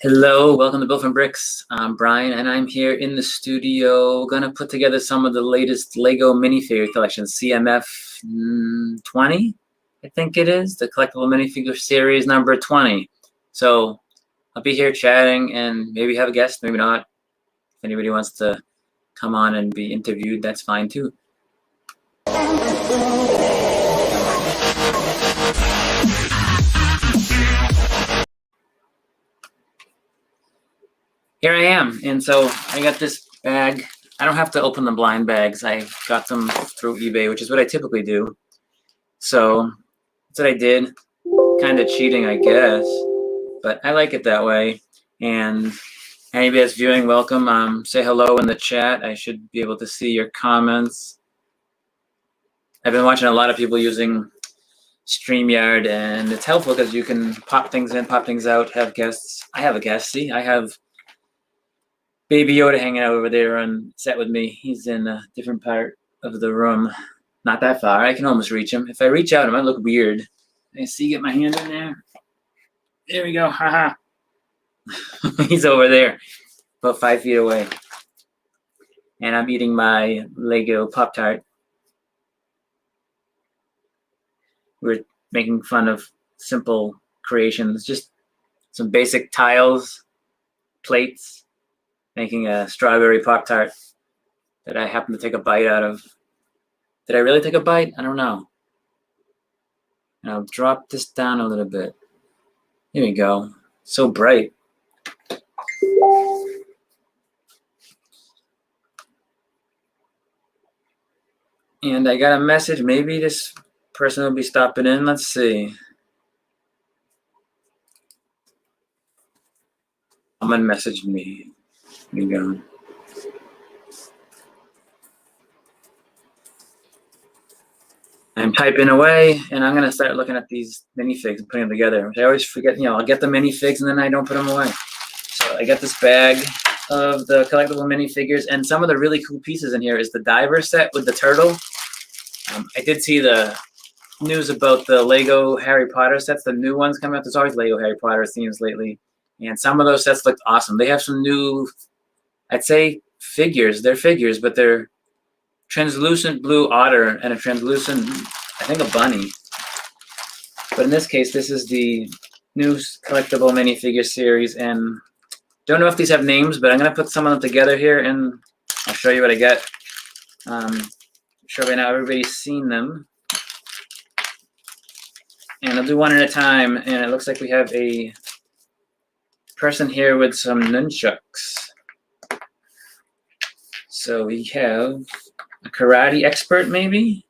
Hello, welcome to Built from Bricks. I'm Brian, and I'm here in the studio gonna put together some of the latest Lego minifigure collection, CMF 20, I think it is, the collectible minifigure series number 20. So I'll be here chatting and maybe have a guest, maybe not. If anybody wants to come on and be interviewed, that's fine too. Here I am, and so I got this bag. I don't have to open the blind bags. I got them through eBay, which is what I typically do. So that's what I did. Kind of cheating, I guess, but I like it that way. And anybody that's viewing, welcome. Say hello in the chat. I should be able to see your comments. I've been watching a lot of people using StreamYard, and it's helpful because you can pop things in, pop things out, have guests. I have a guest. See, I have Baby Yoda hanging out over there on set with me. He's in a different part of the room. Not that far. I can almost reach him. If I reach out, it might look weird. I see, get my hand in there. There we go. Haha. He's over there, about 5 feet away. And I'm eating my Lego Pop-Tart. We're making fun of simple creations, just some basic tiles, plates, making a strawberry Pop-Tart that I happened to take a bite out of. Did I really take a bite? I don't know. And I'll drop this down a little bit. Here we go. So bright. And I got a message. Maybe this person will be stopping in. Let's see. Someone messaged me. Here we go. I'm typing away, and I'm gonna start looking at these minifigs and putting them together. I always forget, I'll get the minifigs and then I don't put them away. So I got this bag of the collectible minifigures, and some of the really cool pieces in here is the diver set with the turtle. I did see the news about the Lego Harry Potter sets, the new ones coming out. There's always Lego Harry Potter themes lately, and some of those sets looked awesome. They have some new, I'd say, figures. They're figures, but they're translucent blue otter and a translucent, I think, a bunny. But in this case, this is the new collectible minifigure series, and don't know if these have names, but I'm gonna put some of them together here, and I'll show you what I get. I'm sure by now everybody's seen them. And I'll do one at a time, and it looks like we have a person here with some nunchucks. So we have a karate expert, maybe?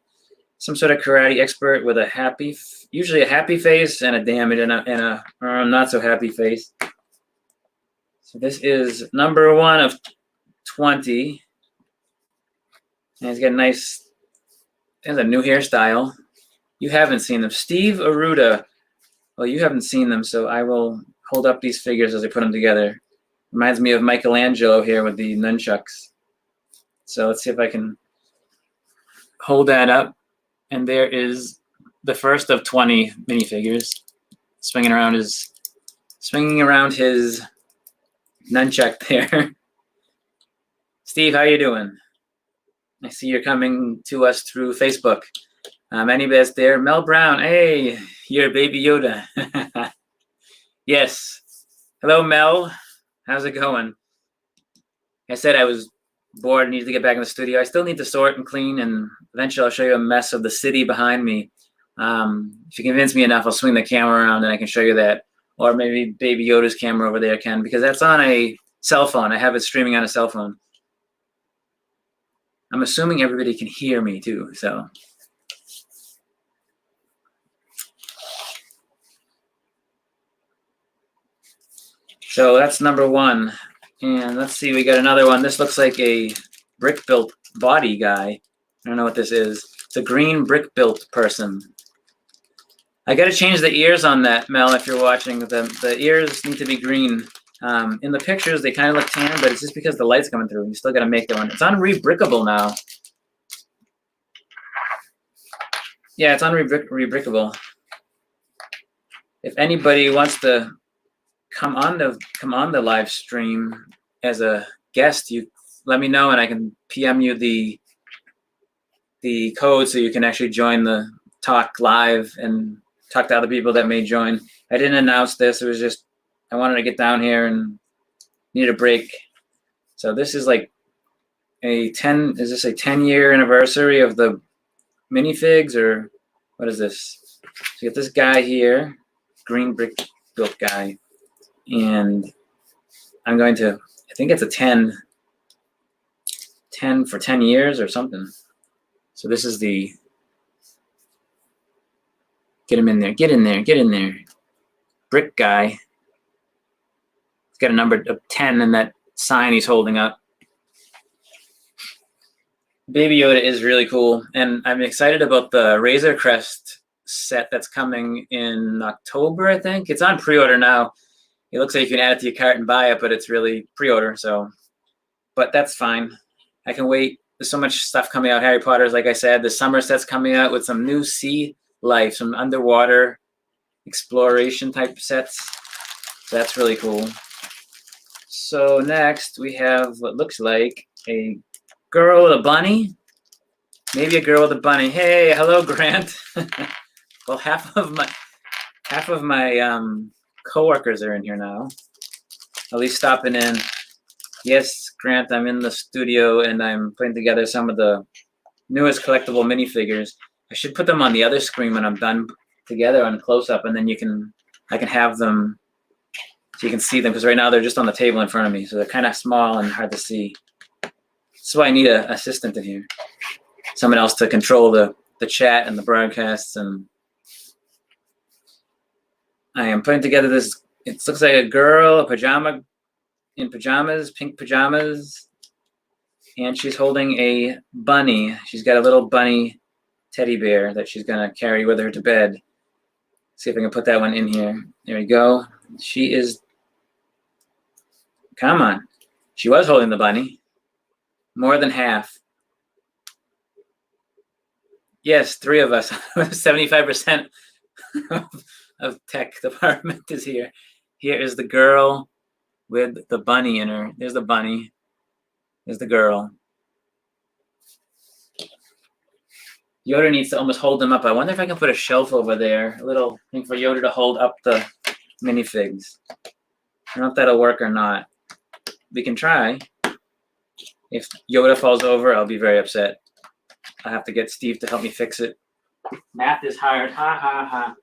Some sort of karate expert with a usually a happy face and a damage and a not so happy face. So this is number 1 of 20. And he's got a new hairstyle. You haven't seen them. Steve Aruda. Well, you haven't seen them, so I will hold up these figures as I put them together. Reminds me of Michelangelo here with the nunchucks. So let's see if I can hold that up. And there is the first of 20 minifigures swinging around his nunchuck there. Steve, how you doing? I see you're coming to us through Facebook. Anybody's there? Mel Brown, hey, you're Baby Yoda. Yes. Hello, Mel. How's it going? I said I was bored, needed to get back in the studio. I still need to sort and clean, and eventually I'll show you a mess of the city behind me. If you convince me enough, I'll swing the camera around and I can show you that. Or maybe Baby Yoda's camera over there can, because that's on a cell phone. I have it streaming on a cell phone. I'm assuming everybody can hear me too, so. So that's number 1. And let's see, we got another one. This looks like a brick-built body guy. I don't know what this is. It's a green brick-built person. I got to change the ears on that, Mel, if you're watching. The ears need to be green. In the pictures, they kind of look tan, but it's just because the light's coming through. You still got to make that one. It's unrebrickable now. Yeah, it's unrebrickable. If anybody wants to come on the live stream as a guest, you let me know and I can PM you the code so you can actually join the talk live and talk to other people that may join. I didn't announce this. It was just I wanted to get down here and needed a break. So this is like is this a 10-year anniversary of the minifigs, or what is this? So you get this guy here, green brick built guy, and I'm going to, I think it's a 10 for 10 years or something. So this is the, get him in there, get in there, brick guy. He's got a number of 10 in that sign he's holding up. Baby Yoda is really cool, and I'm excited about the Razor Crest set that's coming in October, I think. It's on pre-order now. It looks like you can add it to your cart and buy it, but it's really pre-order, so. But that's fine. I can wait. There's so much stuff coming out. Harry Potter's, like I said, the summer set's coming out with some new sea life, some underwater exploration type sets. So that's really cool. So next we have what looks like a girl with a bunny. Maybe a girl with a bunny. Hey, hello, Grant. Well, half of my coworkers are in here now. At least stopping in. Yes, Grant, I'm in the studio and I'm putting together some of the newest collectible minifigures. I should put them on the other screen when I'm done together on close up, and then I can have them so you can see them, because right now they're just on the table in front of me, so they're kind of small and hard to see. That's why I need an assistant in here. Someone else to control the chat and the broadcasts. And I am putting together this, it looks like a girl, in pajamas, pink pajamas, and she's holding a bunny. She's got a little bunny teddy bear that she's gonna carry with her to bed. See if I can put that one in here. There we go. She is, come on. She was holding the bunny. More than half. Yes, 3 of us. 75% of tech department is here. Here is the girl with the bunny in her. There's the bunny. There's the girl. Yoda needs to almost hold them up. I wonder if I can put a shelf over there, a little thing for Yoda to hold up the minifigs. I don't know if that'll work or not. We can try. If Yoda falls over, I'll be very upset. I'll have to get Steve to help me fix it. Math is hard. Ha, ha, ha.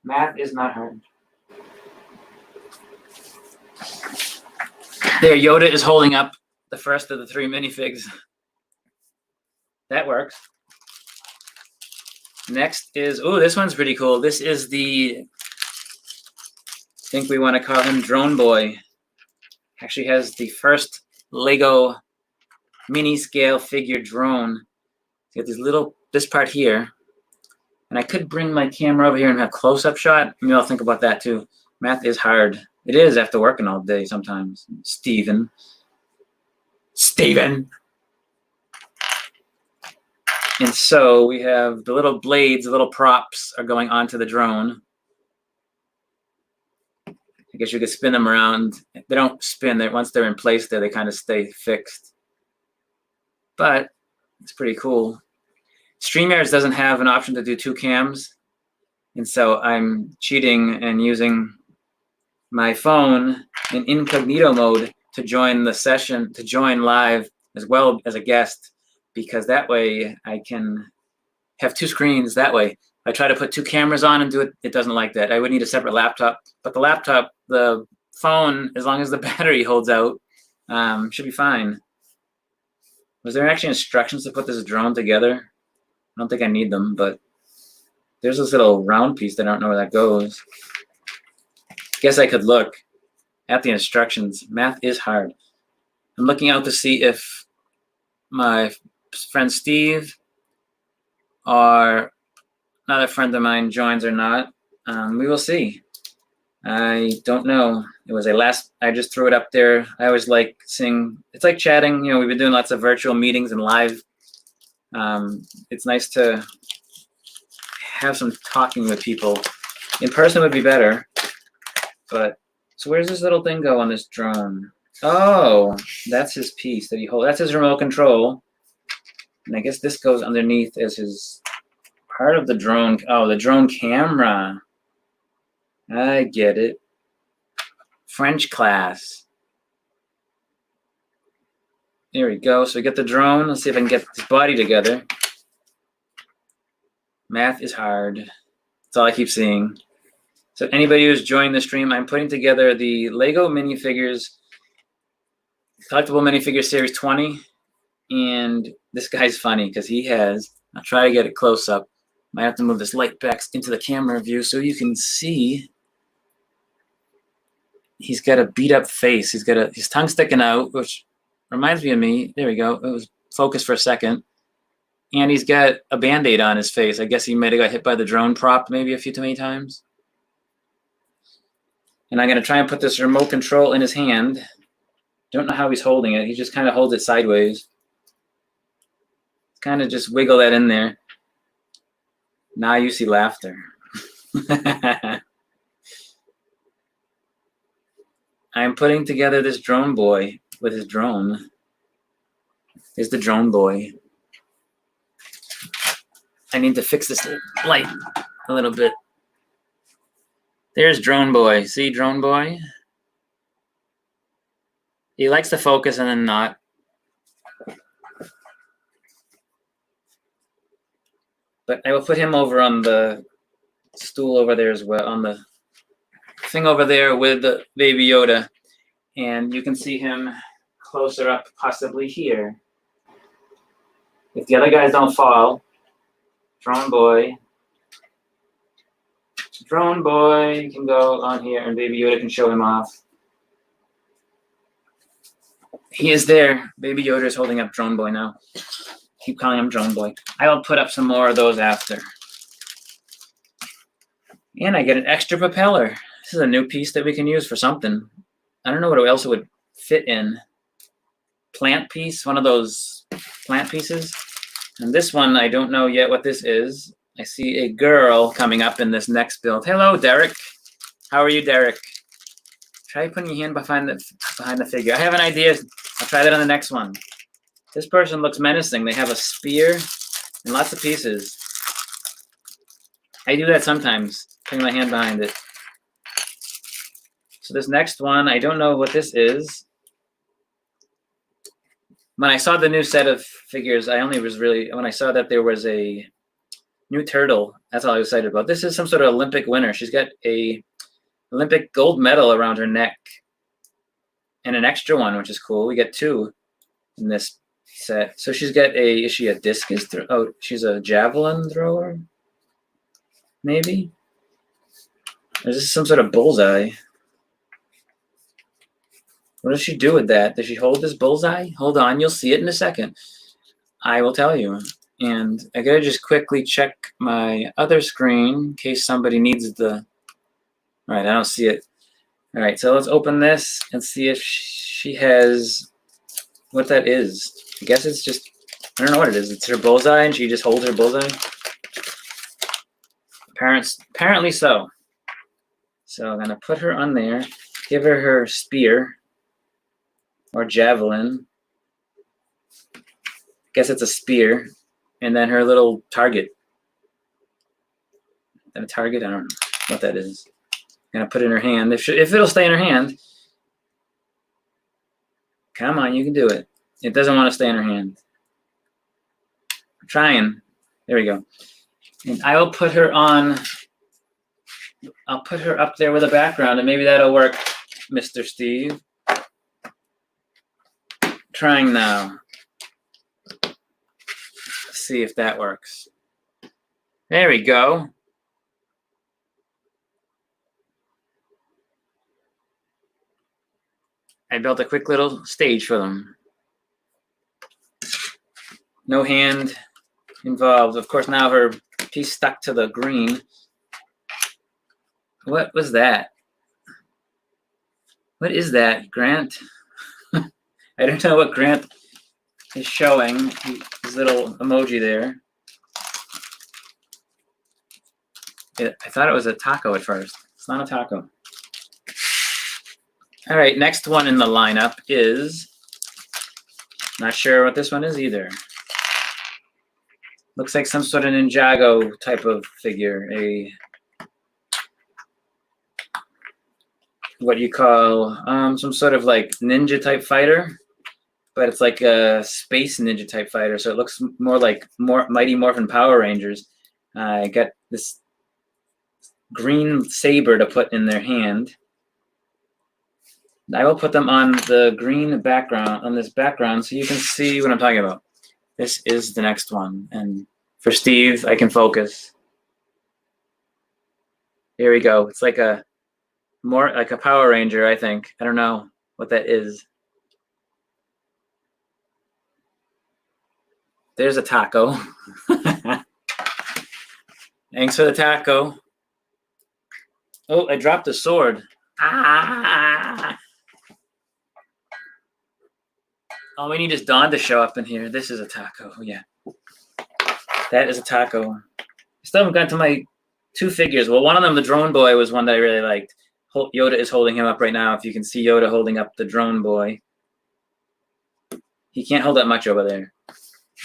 Math is not hard. There, Yoda is holding up the first of the 3 minifigs. That works. Next is, oh, this one's pretty cool. This is the, I think we want to call him Drone Boy. Actually has the first Lego mini scale figure drone. You got this part here. And I could bring my camera over here and have close-up shot. Maybe I'll think about that too. Math is hard. It is after working all day sometimes. Steven. And so we have the little blades, the little props are going onto the drone. I guess you could spin them around. They don't spin. Once they're in place there, they kind of stay fixed. But it's pretty cool. StreamYards doesn't have an option to do 2 cams. And so I'm cheating and using my phone in incognito mode to join the session, to join live as well as a guest, because that way I can have 2 screens that way. If I try to put 2 cameras on and do it, it doesn't like that. I would need a separate laptop. But the laptop, the phone, as long as the battery holds out, should be fine. Was there actually instructions to put this drone together? I don't think I need them, but there's this little round piece that I don't know where that goes. Guess I could look at the instructions. Math is hard. I'm looking out to see if my friend Steve or another friend of mine joins or not. We will see. I don't know. It was I just threw it up there. I always like seeing, it's like chatting. You know, we've been doing lots of virtual meetings and live. It's nice to have some talking with people. In person would be better. But, so where's this little thing go on this drone? Oh, that's his piece that he holds. That's his remote control. And I guess this goes underneath as his part of the drone. Oh, the drone camera. I get it. French class. There we go. So we get the drone. Let's see if I can get this body together. Math is hard. That's all I keep seeing. So anybody who's joined the stream, I'm putting together the Lego minifigures, collectible minifigure series 20. And this guy's funny because he has, I'll try to get it close up. Might have to move this light back into the camera view so you can see. He's got a beat up face. He's got his tongue sticking out, which reminds me of me. There we go. It was focused for a second. And he's got a Band-Aid on his face. I guess he might have got hit by the drone prop maybe a few too many times. And I'm going to try and put this remote control in his hand. Don't know how he's holding it. He just kind of holds it sideways. Kind of just wiggle that in there. Now you see laughter. I'm putting together this drone boy with his drone. Here's the drone boy. I need to fix this light a little bit. There's drone boy. See drone boy? He likes to focus and then not. But I will put him over on the stool over there as well, on the thing over there with the Baby Yoda. And you can see him closer up, possibly here. If the other guys don't fall, drone boy can go on here and Baby Yoda can show him off. He is there. Baby Yoda is holding up drone boy now. Keep calling him drone boy. I will put up some more of those after. And I get an extra propeller. This is a new piece that we can use for something. I don't know what else it would fit in. Plant piece, one of those plant pieces. And this one, I don't know yet what this is. I see a girl coming up in this next build. Hello, Derek. How are you, Derek? Try putting your hand behind the figure. I have an idea. I'll try that on the next one. This person looks menacing. They have a spear and lots of pieces. I do that sometimes, putting my hand behind it. So this next one, I don't know what this is. When I saw the new set of figures, when I saw that there was a new turtle, that's all I was excited about. This is some sort of Olympic winner. She's got a Olympic gold medal around her neck and an extra one, which is cool. We get two in this set. So she's got is she a discus thrower? Oh, she's a javelin thrower? Maybe? Or is this some sort of bullseye? What does she do with that? Does she hold this bullseye? Hold on, you'll see it in a second. I will tell you. And I gotta just quickly check my other screen in case somebody needs the... All right, I don't see it. All right, so let's open this and see if she has what that is. I guess it's just, I don't know what it is. It's her bullseye and she just holds her bullseye. Apparently so. So I'm gonna put her on there, give her her spear or javelin. Guess it's a spear. And then her little target. Is that a target? I don't know what that is. I'm gonna put it in her hand. If it'll stay in her hand. Come on, you can do it. It doesn't want to stay in her hand. I'm trying. There we go. And I will put her on. I'll put her up there with a background, and maybe that'll work, Mr. Steve. Trying now. Let's see if that works. There we go. I built a quick little stage for them. No hand involved. Of course, now her piece stuck to the green. What was that? What is that, Grant? I don't know what Grant is showing. His little emoji there. I thought it was a taco at first. It's not a taco. All right, next one in the lineup is, not sure what this one is either. Looks like some sort of Ninjago type of figure, what you call some sort of like ninja type fighter, but it's like a space ninja type fighter, so it looks more like Mighty Morphin Power Rangers. I got this green saber to put in their hand. I will put them on the green background, on this background, so you can see what I'm talking about. This is the next one, and for Steve, I can focus. Here we go. It's like more like a Power Ranger, I think. I don't know what that is. There's a taco. Thanks for the taco. Oh, I dropped the sword. Ah! All we need is Dawn to show up in here. This is a taco. Yeah. That is a taco. I still haven't gotten to my 2 figures. Well, one of them, the drone boy, was one that I really liked. Yoda is holding him up right now. If you can see Yoda holding up the drone boy. He can't hold that much over there.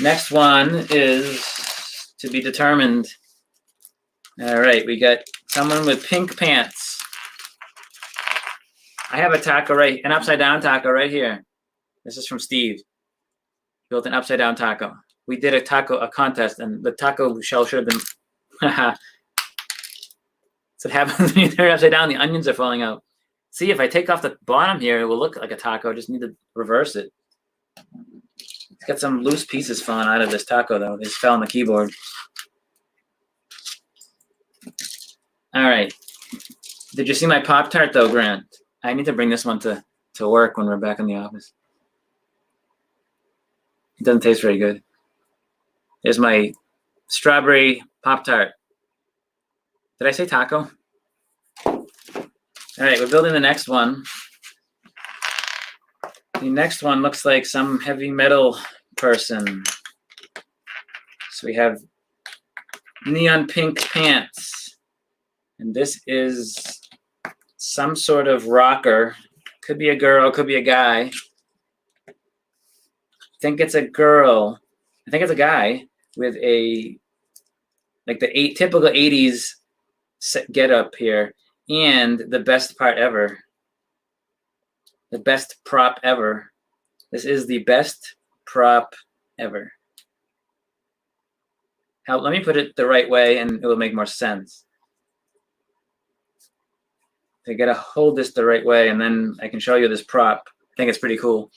Next one is to be determined. All right, we got someone with pink pants. I have a taco an upside down taco right here. This is from Steve. Built an upside down taco. We did a contest, and the taco shell should have been. That's what happens when you turn it upside down. The onions are falling out. See, if I take off the bottom here, it will look like a taco. I just need to reverse it. It's got some loose pieces falling out of this taco, though. They just fell on the keyboard. All right. Did you see my Pop-Tart, though, Grant? I need to bring this one to work when we're back in the office. It doesn't taste very good. There's my strawberry Pop-Tart. Did I say taco? All right, we're building the next one. The next one looks like some heavy metal person. So we have neon pink pants. And this is some sort of rocker. Could be a girl, could be a guy. I think it's a girl. I think it's a guy with the typical 80s get up here, and the best part ever. The best prop ever. This is the best prop ever. Let me put it the right way and it will make more sense. I gotta hold this the right way and then I can show you this prop. I think it's pretty cool.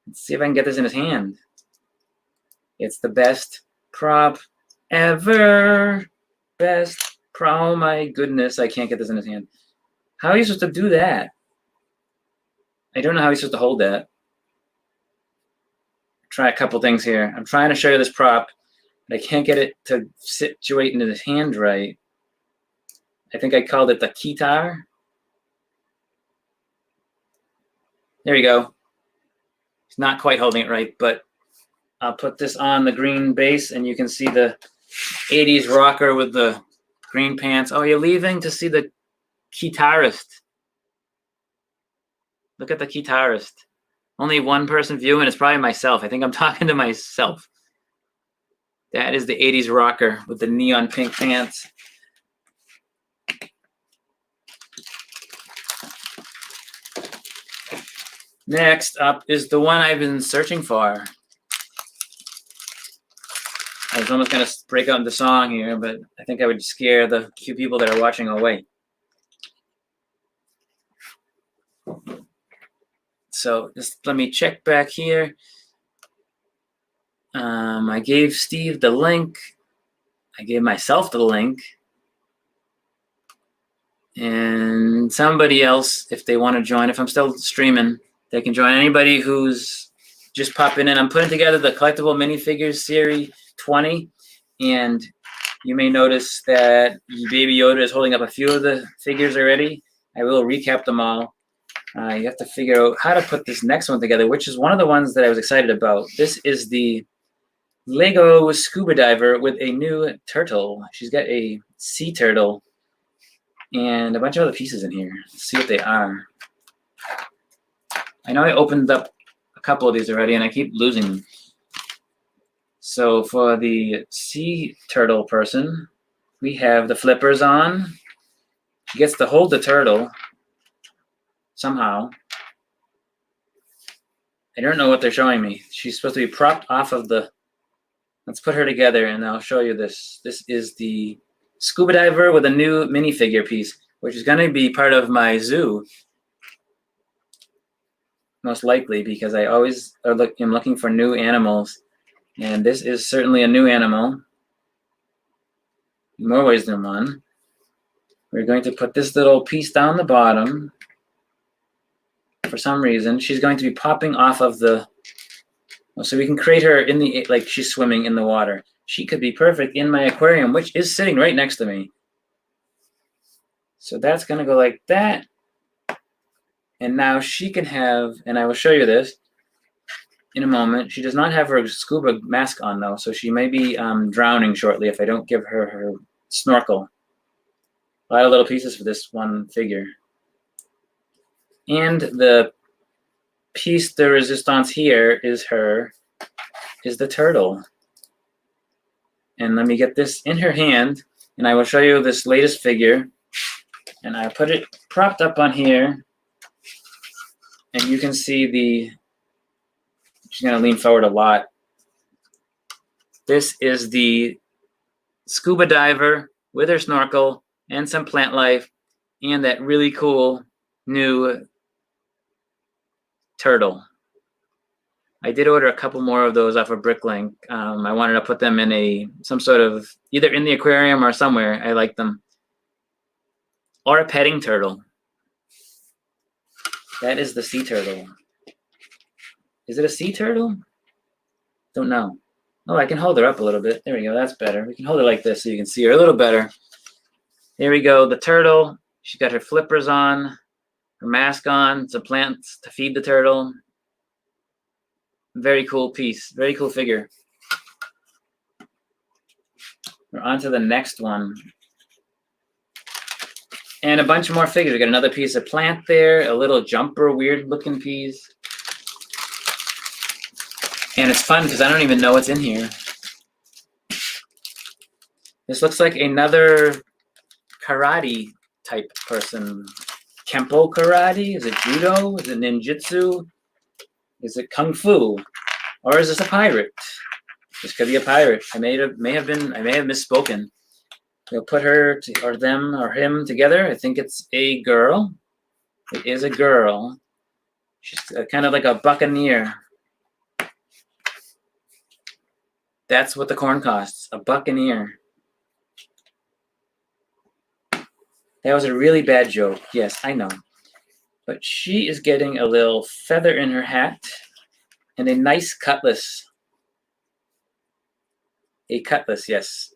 Let's see if I can get this in his hand. It's the best prop ever. Best prop. Oh my goodness, I can't get this in his hand. How are you supposed to do that? I don't know how he's supposed to hold that. Try a couple things here. I'm trying to show you this prop, but I can't get it to situate into his hand right. I think I called it the keytar. There you go. He's not quite holding it right, but I'll put this on the green base and you can see the 80s rocker with the green pants. Oh, you're leaving to see the guitarist. Look at the guitarist. Only one person viewing. It's probably myself. I think I'm talking to myself. That is the 80s rocker with the neon pink pants. Next up is the one I've been searching for. I was almost going to break out into song here, but I think I would scare the few people that are watching away. So just let me check back here. I gave Steve the link. I gave myself the link. And somebody else, if they want to join, if I'm still streaming, they can join. Anybody who's just popping in. I'm putting together the collectible minifigures series 20. And you may notice that Baby Yoda is holding up a few of the figures already. I will recap them all. You have to figure out how to put this next one together, which is one of the ones that I was excited about. This is the Lego scuba diver with a new turtle. She's got a sea turtle and a bunch of other pieces in here. Let's see what they are. I know I opened up a couple of these already and I keep losing them. So for the sea turtle person, we have the flippers on. She gets to hold the turtle somehow. I don't know what they're showing me. She's supposed to be propped off of the... Let's put her together and I'll show you this. This is the scuba diver with a new minifigure piece, which is going to be part of my zoo. Most likely, because I always am looking for new animals. And this is certainly a new animal. In more ways than one. We're going to put this little piece down the bottom. For some reason, she's going to be popping off of the... So we can create her in the... like she's swimming in the water. She could be perfect in my aquarium, which is sitting right next to me. So that's going to go like that. And now she can have... and I will show you this in a moment. She does not have her scuba mask on, though, so she may be drowning shortly if I don't give her her snorkel. A lot of little pieces for this one figure. And the piece de resistance here is the turtle. And let me get this in her hand, and I will show you this latest figure. And I put it propped up on here, and you can see the... she's going to lean forward a lot. This is the scuba diver with her snorkel and some plant life and that really cool new turtle. I did order a couple more of those off of Bricklink. I wanted to put them in some sort of... either in the aquarium or somewhere. I like them. Or a petting turtle. That is the sea turtle. Is it a sea turtle? Don't know. Oh, I can hold her up a little bit. There we go. That's better. We can hold her like this so you can see her a little better. Here we go. The turtle. She's got her flippers on, her mask on, some plants to feed the turtle. Very cool piece. Very cool figure. We're on to the next one. And a bunch more figures. We got another piece of plant there, a little jumper, weird looking piece. And it's fun because I don't even know what's in here. This looks like another karate type person. Kempo karate? Is it judo? Is it ninjutsu? Is it kung fu? Or is this a pirate? This could be a pirate. I may have misspoken. We'll put her or them or him together. I think it's a girl. It is a girl. She's kind of like a buccaneer. That's what the corn costs, a buccaneer. That was a really bad joke. Yes, I know. But she is getting a little feather in her hat and a nice cutlass. A cutlass, yes.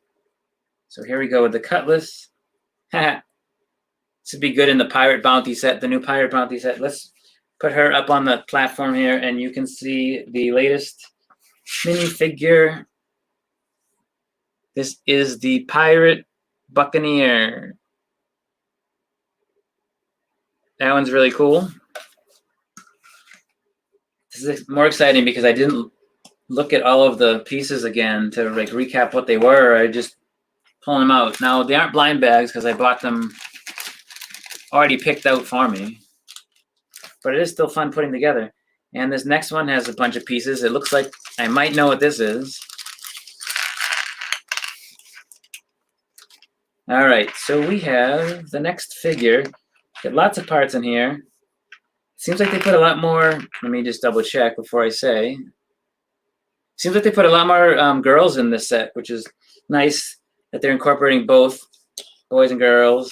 So here we go with the cutlass. This would be good in the Pirate Bounty set, the new Pirate Bounty set. Let's put her up on the platform here and you can see the latest minifigure. This is the Pirate Buccaneer. That one's really cool. This is more exciting because I didn't look at all of the pieces again to like recap what they were. I just pulling them out. Now they aren't blind bags because I bought them already picked out for me. But it is still fun putting together. And this next one has a bunch of pieces. It looks like I might know what this is. All right, so we have the next figure. Got lots of parts in here. Seems like they put a lot more. Let me just double check before I say. Seems like they put a lot more girls in this set, which is nice that they're incorporating both boys and girls.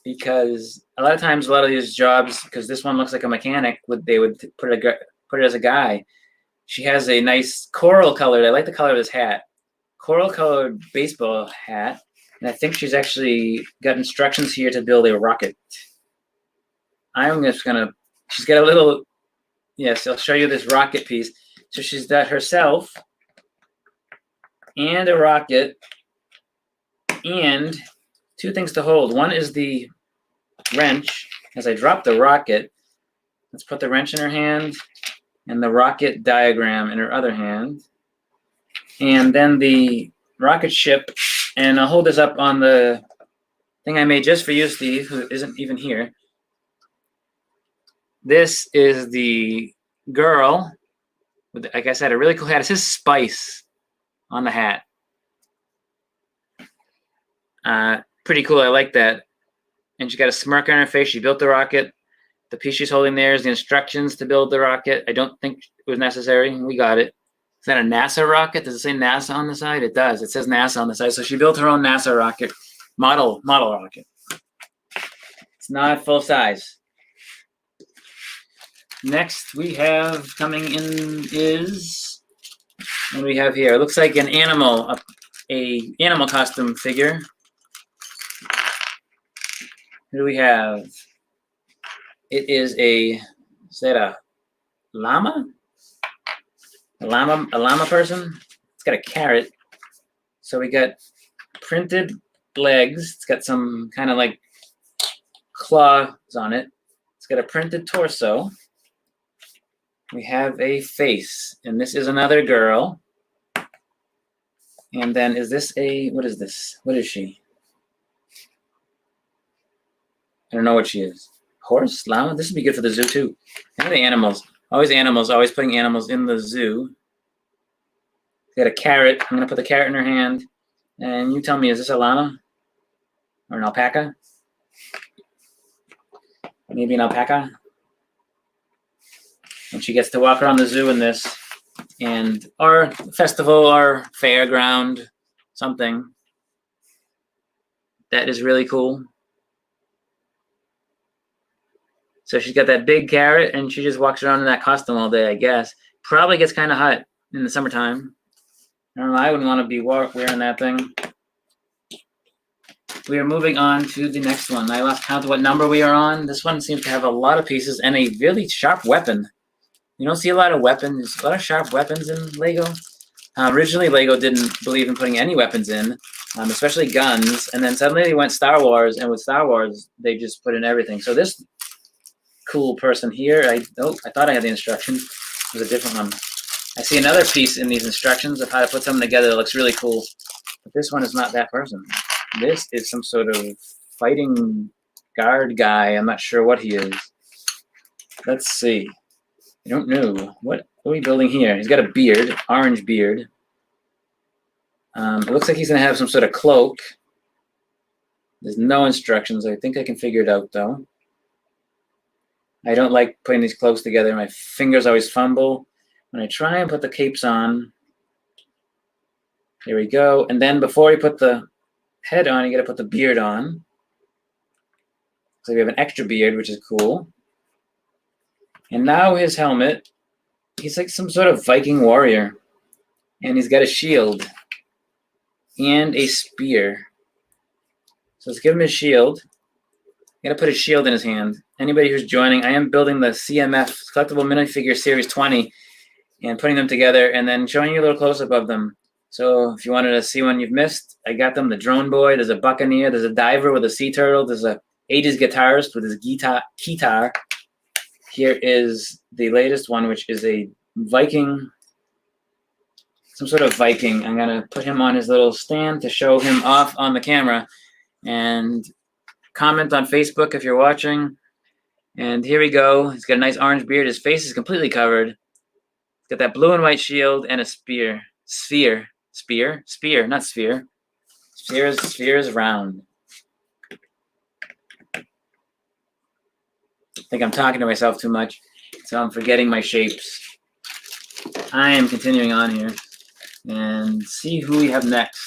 Because a lot of times, a lot of these jobs, because this one looks like a mechanic, they would put it as a guy. She has a nice coral colored. I like the color of this hat. Coral colored baseball hat. And I think she's actually got instructions here to build a rocket. I'm just gonna, she's got a little, yes, I'll show you this rocket piece. So she's got herself and a rocket, and two things to hold. One is the wrench. As I drop the rocket, let's put the wrench in her hand and the rocket diagram in her other hand. And then the rocket ship, and I'll hold this up on the thing I made just for you, Steve, who isn't even here. This is the girl with, like I said, a really cool hat. It says Spice on the hat. Pretty cool. I like that. And she got a smirk on her face. She built the rocket. The piece she's holding there is the instructions to build the rocket. I don't think it was necessary. We got it. Is that a NASA rocket? Does it say NASA on the side? It does. It says NASA on the side. So she built her own NASA rocket, model rocket. It's not full size. Next we have coming in is, what do we have here? It looks like an animal, a animal costume figure. Who do we have? It is is that a llama? A llama person? It's got a carrot. So we got printed legs. It's got some kind of like claws on it. It's got a printed torso. We have a face, and this is another girl. And then is this what is this? What is she? I don't know what she is. Horse? Llama? This would be good for the zoo too. And the animals. Always putting animals in the zoo. Got a carrot. I'm gonna put the carrot in her hand. And you tell me, is this a llama? Or an alpaca? Maybe an alpaca? And she gets to walk around the zoo in this, and or festival or fairground, something. That is really cool. So she's got that big carrot, and she just walks around in that costume all day, I guess. Probably gets kind of hot in the summertime. I don't know, I wouldn't want to be wearing that thing. We are moving on to the next one. I lost count of what number we are on. This one seems to have a lot of pieces and a really sharp weapon. You don't see a lot of weapons, a lot of sharp weapons in Lego. Originally, Lego didn't believe in putting any weapons in, especially guns. And then suddenly they went Star Wars, and with Star Wars, they just put in everything. So this cool person here, I thought I had the instruction. It was a different one. I see another piece in these instructions of how to put something together that looks really cool. But this one is not that person. This is some sort of fighting guard guy. I'm not sure what he is. Let's see. I don't know. What are we building here? He's got a beard, orange beard. It looks like he's going to have some sort of cloak. There's no instructions. I think I can figure it out, though. I don't like putting these cloaks together. My fingers always fumble. When I try and put the capes on, here we go. And then before you put the head on, you got to put the beard on. So we have an extra beard, which is cool. And now his helmet, he's like some sort of Viking warrior. And he's got a shield and a spear. So let's give him his shield. I'm going to put his shield in his hand. Anybody who's joining, I am building the CMF, Collectible Minifigure Series 20, and putting them together and then showing you a little close-up of them. So if you wanted to see one you've missed, I got them. The drone boy, there's a buccaneer, there's a diver with a sea turtle, there's a 80s guitarist with his guitar. Here is the latest one, which is a Viking, some sort of Viking. I'm going to put him on his little stand to show him off on the camera. And comment on Facebook if you're watching. And here we go. He's got a nice orange beard. His face is completely covered. He's got that blue and white shield and a spear. Sphere, not sphere. Sphere is round. I think I'm talking to myself too much, so I'm forgetting my shapes. I am continuing on here and see who we have next.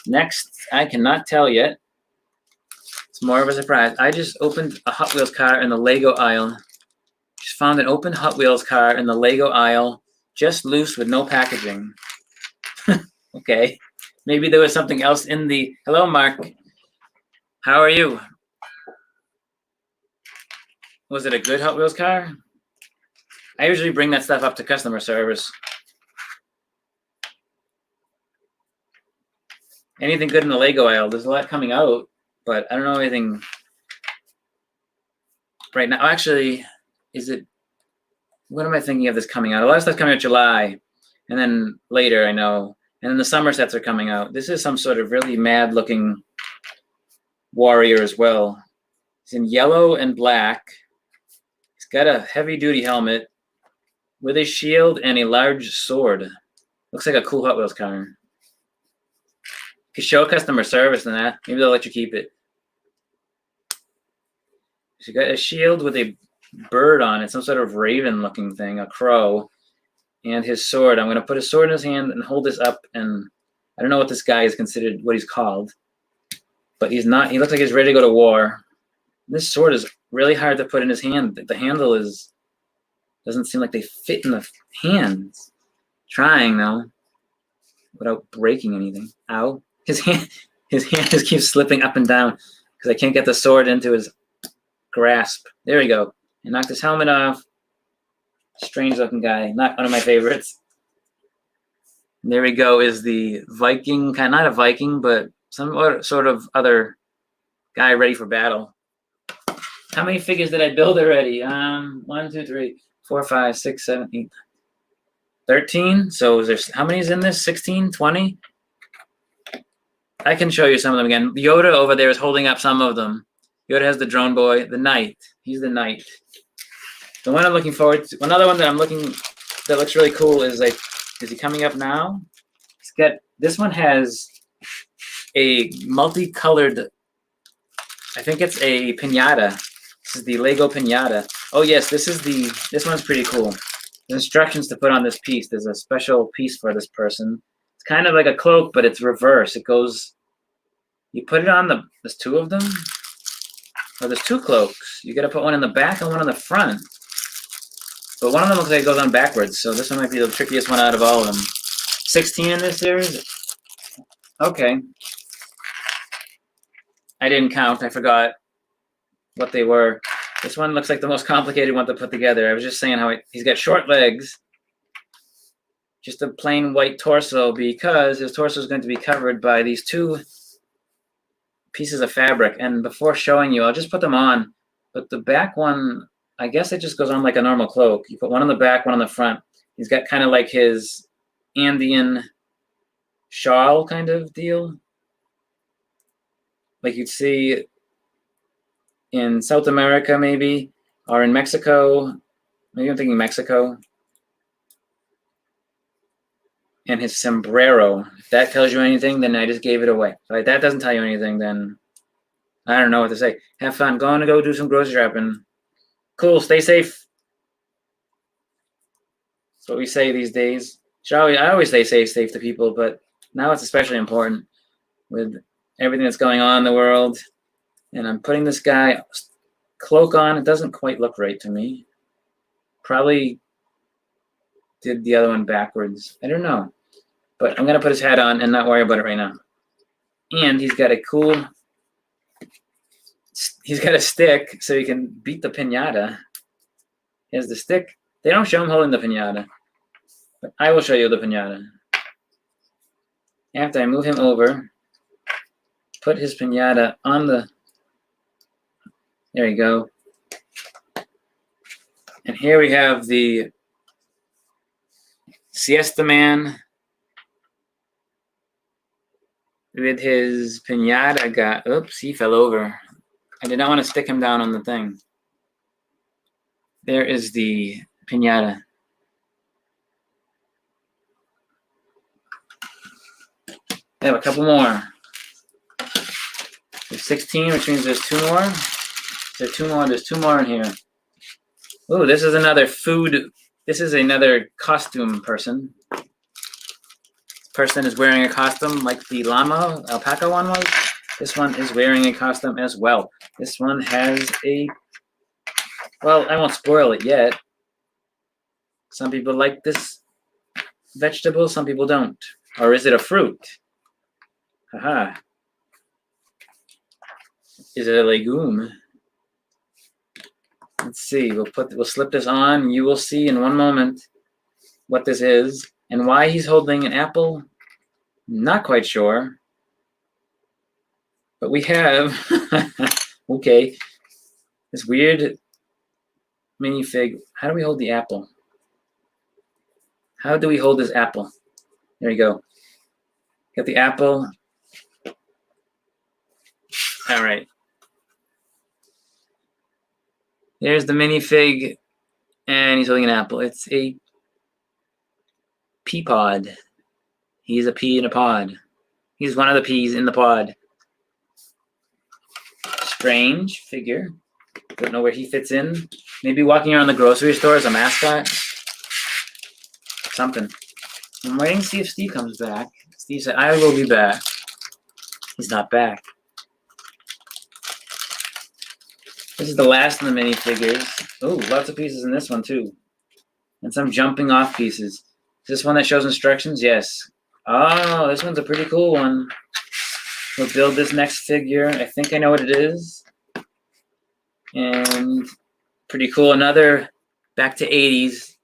Next, I cannot tell yet. It's more of a surprise. I just opened a Hot Wheels car in the Lego aisle. Just found an open Hot Wheels car in the Lego aisle, just loose with no packaging. Okay. Maybe there was something else in the... Hello, Mark. How are you? Was it a good Hot Wheels car? I usually bring that stuff up to customer service. anything good in the Lego aisle. There's a lot coming out, but I don't know anything right now. Actually, is it? What am I thinking of this coming out? A lot of stuff's coming out July, and then later I know, and then the summer sets are coming out. This is some sort of really mad-looking warrior as well. He's in yellow and black. He's got a heavy-duty helmet with a shield and a large sword. Looks like a cool Hot Wheels car. You could show customer service in that. Maybe they'll let you keep it. She's got a shield with a bird on it, some sort of raven-looking thing, a crow, and his sword. I'm going to put his sword in his hand and hold this up, and I don't know what this guy is considered, what he's called, but he's not. He looks like he's ready to go to war. This sword is really hard to put in his hand. The handle doesn't seem like they fit in the hands. Trying though, without breaking anything. Ow! His hand just keeps slipping up and down because I can't get the sword into his grasp. There we go. I knocked his helmet off. Strange looking guy. Not one of my favorites. And there we go. Is the Viking, kind of not a Viking, but some sort of other guy ready for battle. How many figures did I build already? 1, 2, 3, 4, 5, 6, 7, 8, 13. So is there, how many is in this? 16, 20? I can show you some of them again. Yoda over there is holding up some of them. Yoda has the drone boy, the knight. He's the knight. The one I'm looking forward to, another one that I'm looking, that looks really cool is like, is he coming up now? He's got, this one has a multicolored, I think it's a piñata. This is the Lego piñata. Oh yes, this one's pretty cool. There's instructions to put on this piece. There's a special piece for this person. It's kind of like a cloak, but it's reverse. It goes, you put it on there's two of them. Oh, there's two cloaks. You got to put one in the back and one in the front. But one of them looks like it goes on backwards, so this one might be the trickiest one out of all of them. 16 in this series? Okay. I didn't count. I forgot what they were. This one looks like the most complicated one to put together. I was just saying how he's got short legs, just a plain white torso, because his torso is going to be covered by these two pieces of fabric. And before showing you, I'll just put them on. But the back one, I guess it just goes on like a normal cloak. You put one on the back, one on the front. He's got kind of like his Andean shawl kind of deal, like you'd see in South America maybe, or in Mexico. Maybe I'm thinking Mexico. And his sombrero. If that tells you anything, then I just gave it away. If that doesn't tell you anything, then I don't know what to say. Have fun. Going to go do some grocery shopping. Cool. Stay safe. That's what we say these days. I always say safe to people, but now it's especially important with everything that's going on in the world. And I'm putting this guy cloak on. It doesn't quite look right to me. Probably did the other one backwards. I don't know. But I'm going to put his hat on and not worry about it right now. And he's got a stick so he can beat the piñata. He has the stick. They don't show him holding the piñata. But I will show you the piñata. After I move him over, put his piñata on the... There you go. And here we have the Siesta Man with his piñata oops, he fell over. I did not want to stick him down on the thing. There is the piñata. I have a couple more. There's 16, which means there's two more. There's two more. There's two more in here. Oh, this is another food. This is another costume person. This person is wearing a costume like the llama alpaca one was. This one is wearing a costume as well. This one has well, I won't spoil it yet. Some people like this vegetable, some people don't. Or is it a fruit? Haha. Is it a legume? Let's see. We'll slip this on. You will see in one moment what this is and why he's holding an apple. Not quite sure. But we have, okay, this weird minifig. How do we hold the apple? How do we hold this apple? There you go. Got the apple. All right. There's the minifig, and he's holding an apple. It's a pea pod. He's a pea in a pod. He's one of the peas in the pod. Strange figure. Don't know where he fits in. Maybe walking around the grocery store as a mascot. Something. I'm waiting to see if Steve comes back. Steve said, I will be back. He's not back. This is the last of the minifigures. Oh, lots of pieces in this one too. And some jumping off pieces. Is this one that shows instructions? Yes. Oh, this one's a pretty cool one. We'll build this next figure. I think I know what it is. And pretty cool. Another back to 80s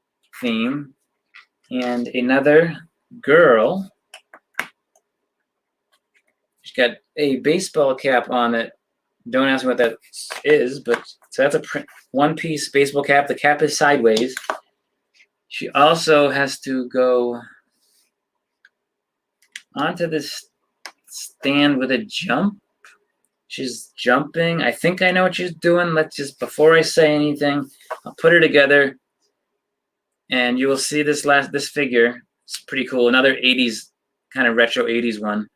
theme. And another girl. She's got a baseball cap on it. Don't ask me what that is, but so that's a one-piece baseball cap. The cap is sideways. She also has to go onto this stand with a jump. She's jumping. I think I know what she's doing. Let's just, before I say anything, I'll put her together, and you will see this figure. It's pretty cool. Another 80s, kind of retro 80s one.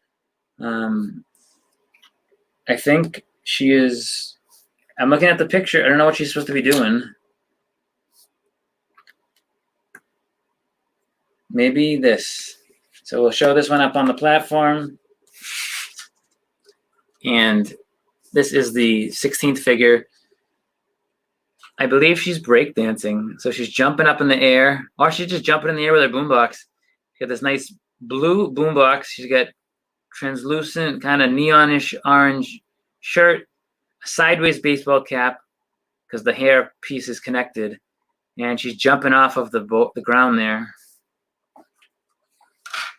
I think she is, I'm looking at the picture. I don't know what she's supposed to be doing. Maybe this. So we'll show this one up on the platform. And this is the 16th figure. I believe she's breakdancing. So she's jumping up in the air, or she's just jumping in the air with her boombox. She's got this nice blue boombox. She's got translucent, kind of neonish orange shirt, a sideways baseball cap, because the hair piece is connected. And she's jumping off of the ground there.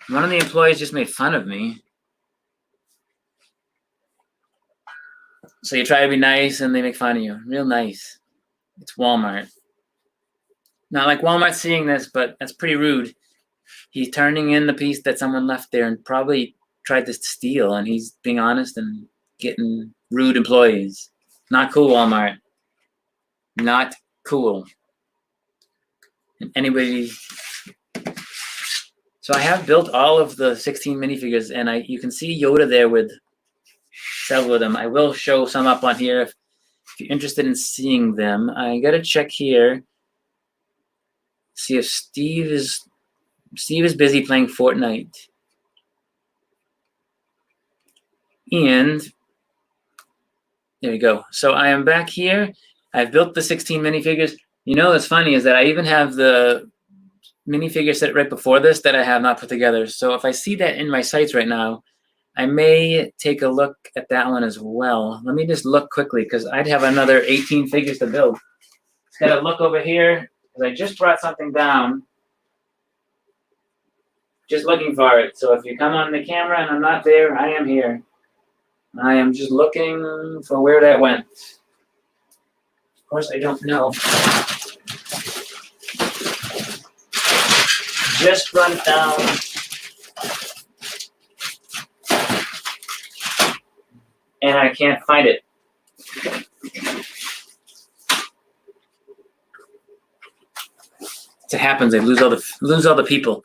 One of the employees just made fun of me. So you try to be nice and they make fun of you. Real nice. It's Walmart. Not like Walmart seeing this, but that's pretty rude. He's turning in the piece that someone left there and probably tried to steal, and he's being honest and getting rude employees. Not cool, Walmart. Not cool. And anybody... So I have built all of the 16 minifigures, and you can see Yoda there with several of them. I will show some up on here if you're interested in seeing them. I gotta check here, see if Steve is busy playing Fortnite. And there we go. So I am back here. I've built the 16 minifigures. You know what's funny is that I even have the minifigure set right before this that I have not put together. So if I see that in my sights right now, I may take a look at that one as well. Let me just look quickly because I'd have another 18 figures to build. Just gotta look over here because I just brought something down. Just looking for it. So if you come on the camera and I'm not there, I am here. I am just looking for where that went. Of course, I don't know. Just run down. And I can't find it. It happens. I lose all the people.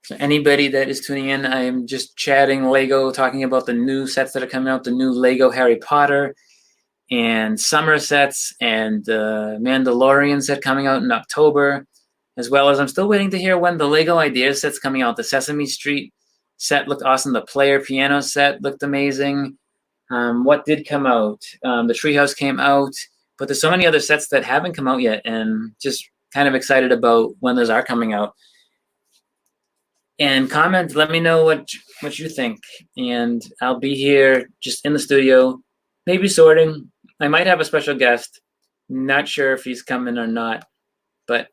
So anybody that is tuning in, I am just chatting Lego, talking about the new sets that are coming out, the new Lego Harry Potter and summer sets, and the Mandalorian set coming out in October, as well as I'm still waiting to hear when the Lego Ideas set's coming out. The Sesame Street set looked awesome. The Player Piano set looked amazing. What did come out? The Treehouse came out, but there's so many other sets that haven't come out yet, and just kind of excited about when those are coming out. And comment, let me know what you think, and I'll be here just in the studio, maybe sorting. I might have a special guest. Not sure if he's coming or not, but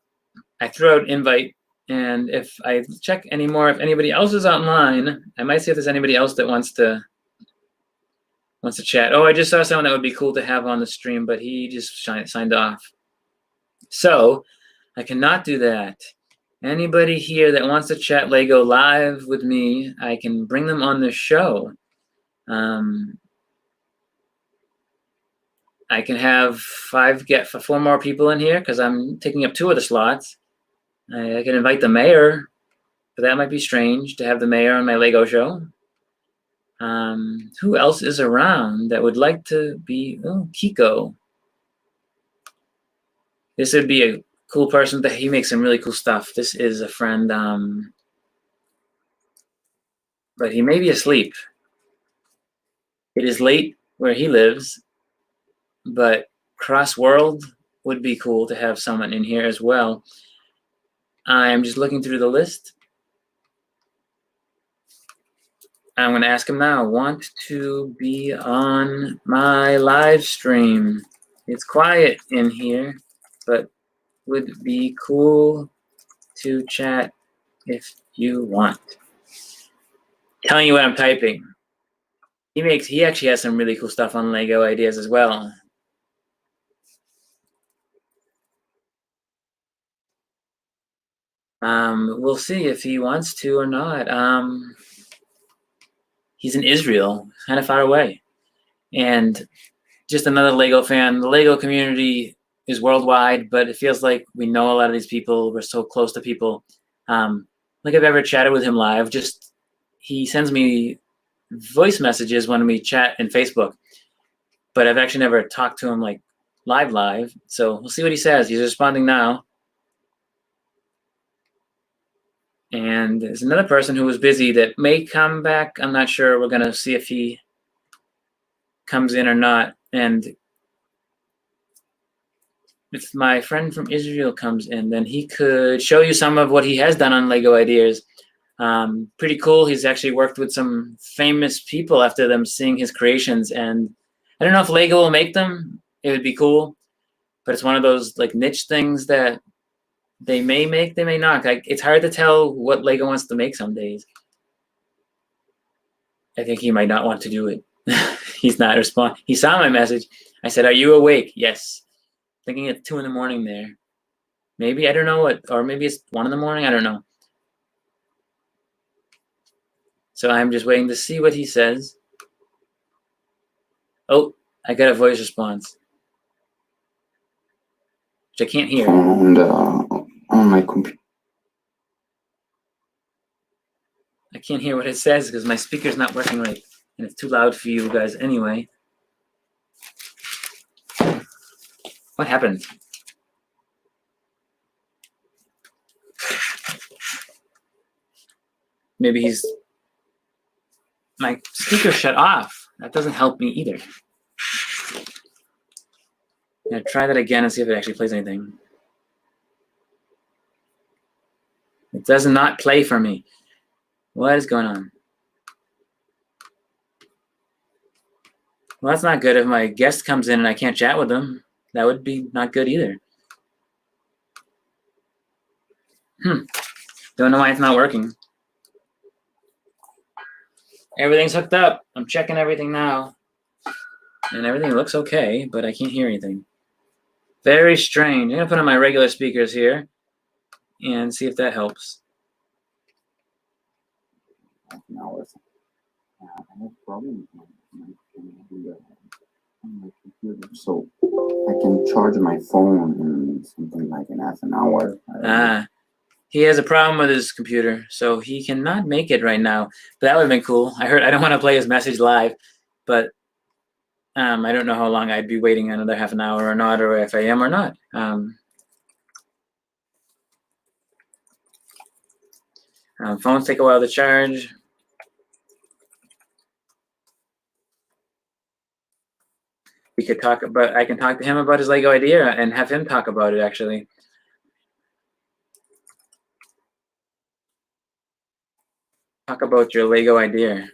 I threw out an invite And if I check anymore, if anybody else is online, I might see if there's anybody else that wants to chat. Oh, I just saw someone that would be cool to have on the stream, but he just signed off. So I cannot do that. Anybody here that wants to chat Lego live with me, I can bring them on the show. I can have get 4 more people in here because I'm taking up 2 of the slots. I can invite the mayor, but that might be strange to have the mayor on my Lego show. Who else is around that would like to be? Oh, Kiko. This would be a cool person. That he makes some really cool stuff. This is a friend, but he may be asleep. It is late where he lives, but Cross World would be cool to have someone in here as well. I'm just looking through the list. I'm going to ask him now. Want to be on my live stream? It's quiet in here, but would be cool to chat if you want. Telling you what I'm typing. He actually has some really cool stuff on Lego ideas as well. We'll see if he wants to or not. He's in Israel, kind of far away. And just another Lego fan. The Lego community is worldwide, but it feels like we know a lot of these people. We're so close to people. Like I've ever chatted with him live. Just he sends me voice messages when we chat in Facebook, but I've actually never talked to him like live. So we'll see what he says. He's responding now. And there's another person who was busy that may come back. I'm not sure. We're gonna see if he comes in or not. And if my friend from Israel comes in, then he could show you some of what he has done on Lego Ideas. Pretty cool. He's actually worked with some famous people after them seeing his creations. And I don't know if Lego will make them. It would be cool. But it's one of those like niche things that they may make, they may not. Like, it's hard to tell what Lego wants to make some days. I think he might not want to do it. He's not responding. He saw my message. I said, "Are you awake?" Yes. Thinking it's 2 a.m. there. Maybe, I don't know what, or maybe it's 1 a.m. I don't know. So I'm just waiting to see what he says. Oh, I got a voice response, which I can't hear. And on my computer. I can't hear what it says because my speaker's not working right, and it's too loud for you guys anyway. What happened? Maybe my speaker shut off. That doesn't help me either. I'm gonna try that again and see if it actually plays anything. It does not play for me. What is going on? Well, that's not good. If my guest comes in and I can't chat with them, that would be not good either. Don't know why it's not working. Everything's hooked up. I'm checking everything now. And everything looks okay, but I can't hear anything. Very strange. I'm gonna put on my regular speakers here and see if that helps. Now I have problems on my computer, so I can charge my phone in something like in half an hour. He has a problem with his computer, so he cannot make it right now. But that would have been cool. I don't want to play his message live, but I don't know how long I'd be waiting another half an hour or not, or if I am or not. Phones take a while to charge. We could talk about. I can talk to him about his Lego idea and have him talk about it. Actually, talk about your Lego idea.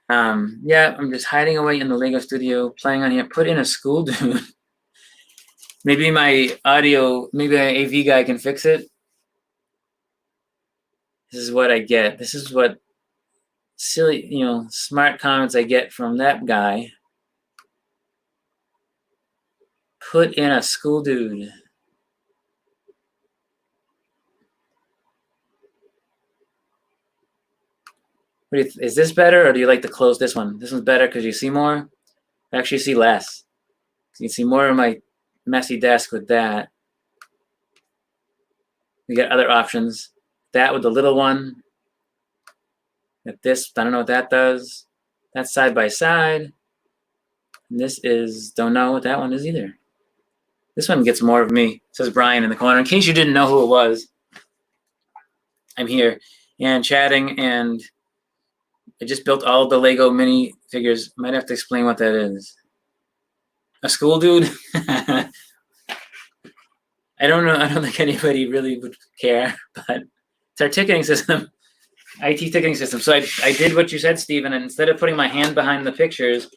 Yeah, I'm just hiding away in the Lego studio, playing on here. Put in a school dude. Maybe my audio, maybe an AV guy can fix it. This is what I get. This is what silly, smart comments I get from that guy. Put in a school dude. Is this better, or do you like to close this one? This one's better because you see more. I actually see less. You can see more of my messy desk with that. We got other options. That with the little one. With this, I don't know what that does. That's side by side. And this is, don't know what that one is either. This one gets more of me. It says Brian in the corner. In case you didn't know who it was, I'm here and chatting, and I just built all the Lego mini figures. Might have to explain what that is. A school dude? I don't know. I don't think anybody really would care, but it's our ticketing system, IT ticketing system. So I did what you said, Stephen, and instead of putting my hand behind the pictures,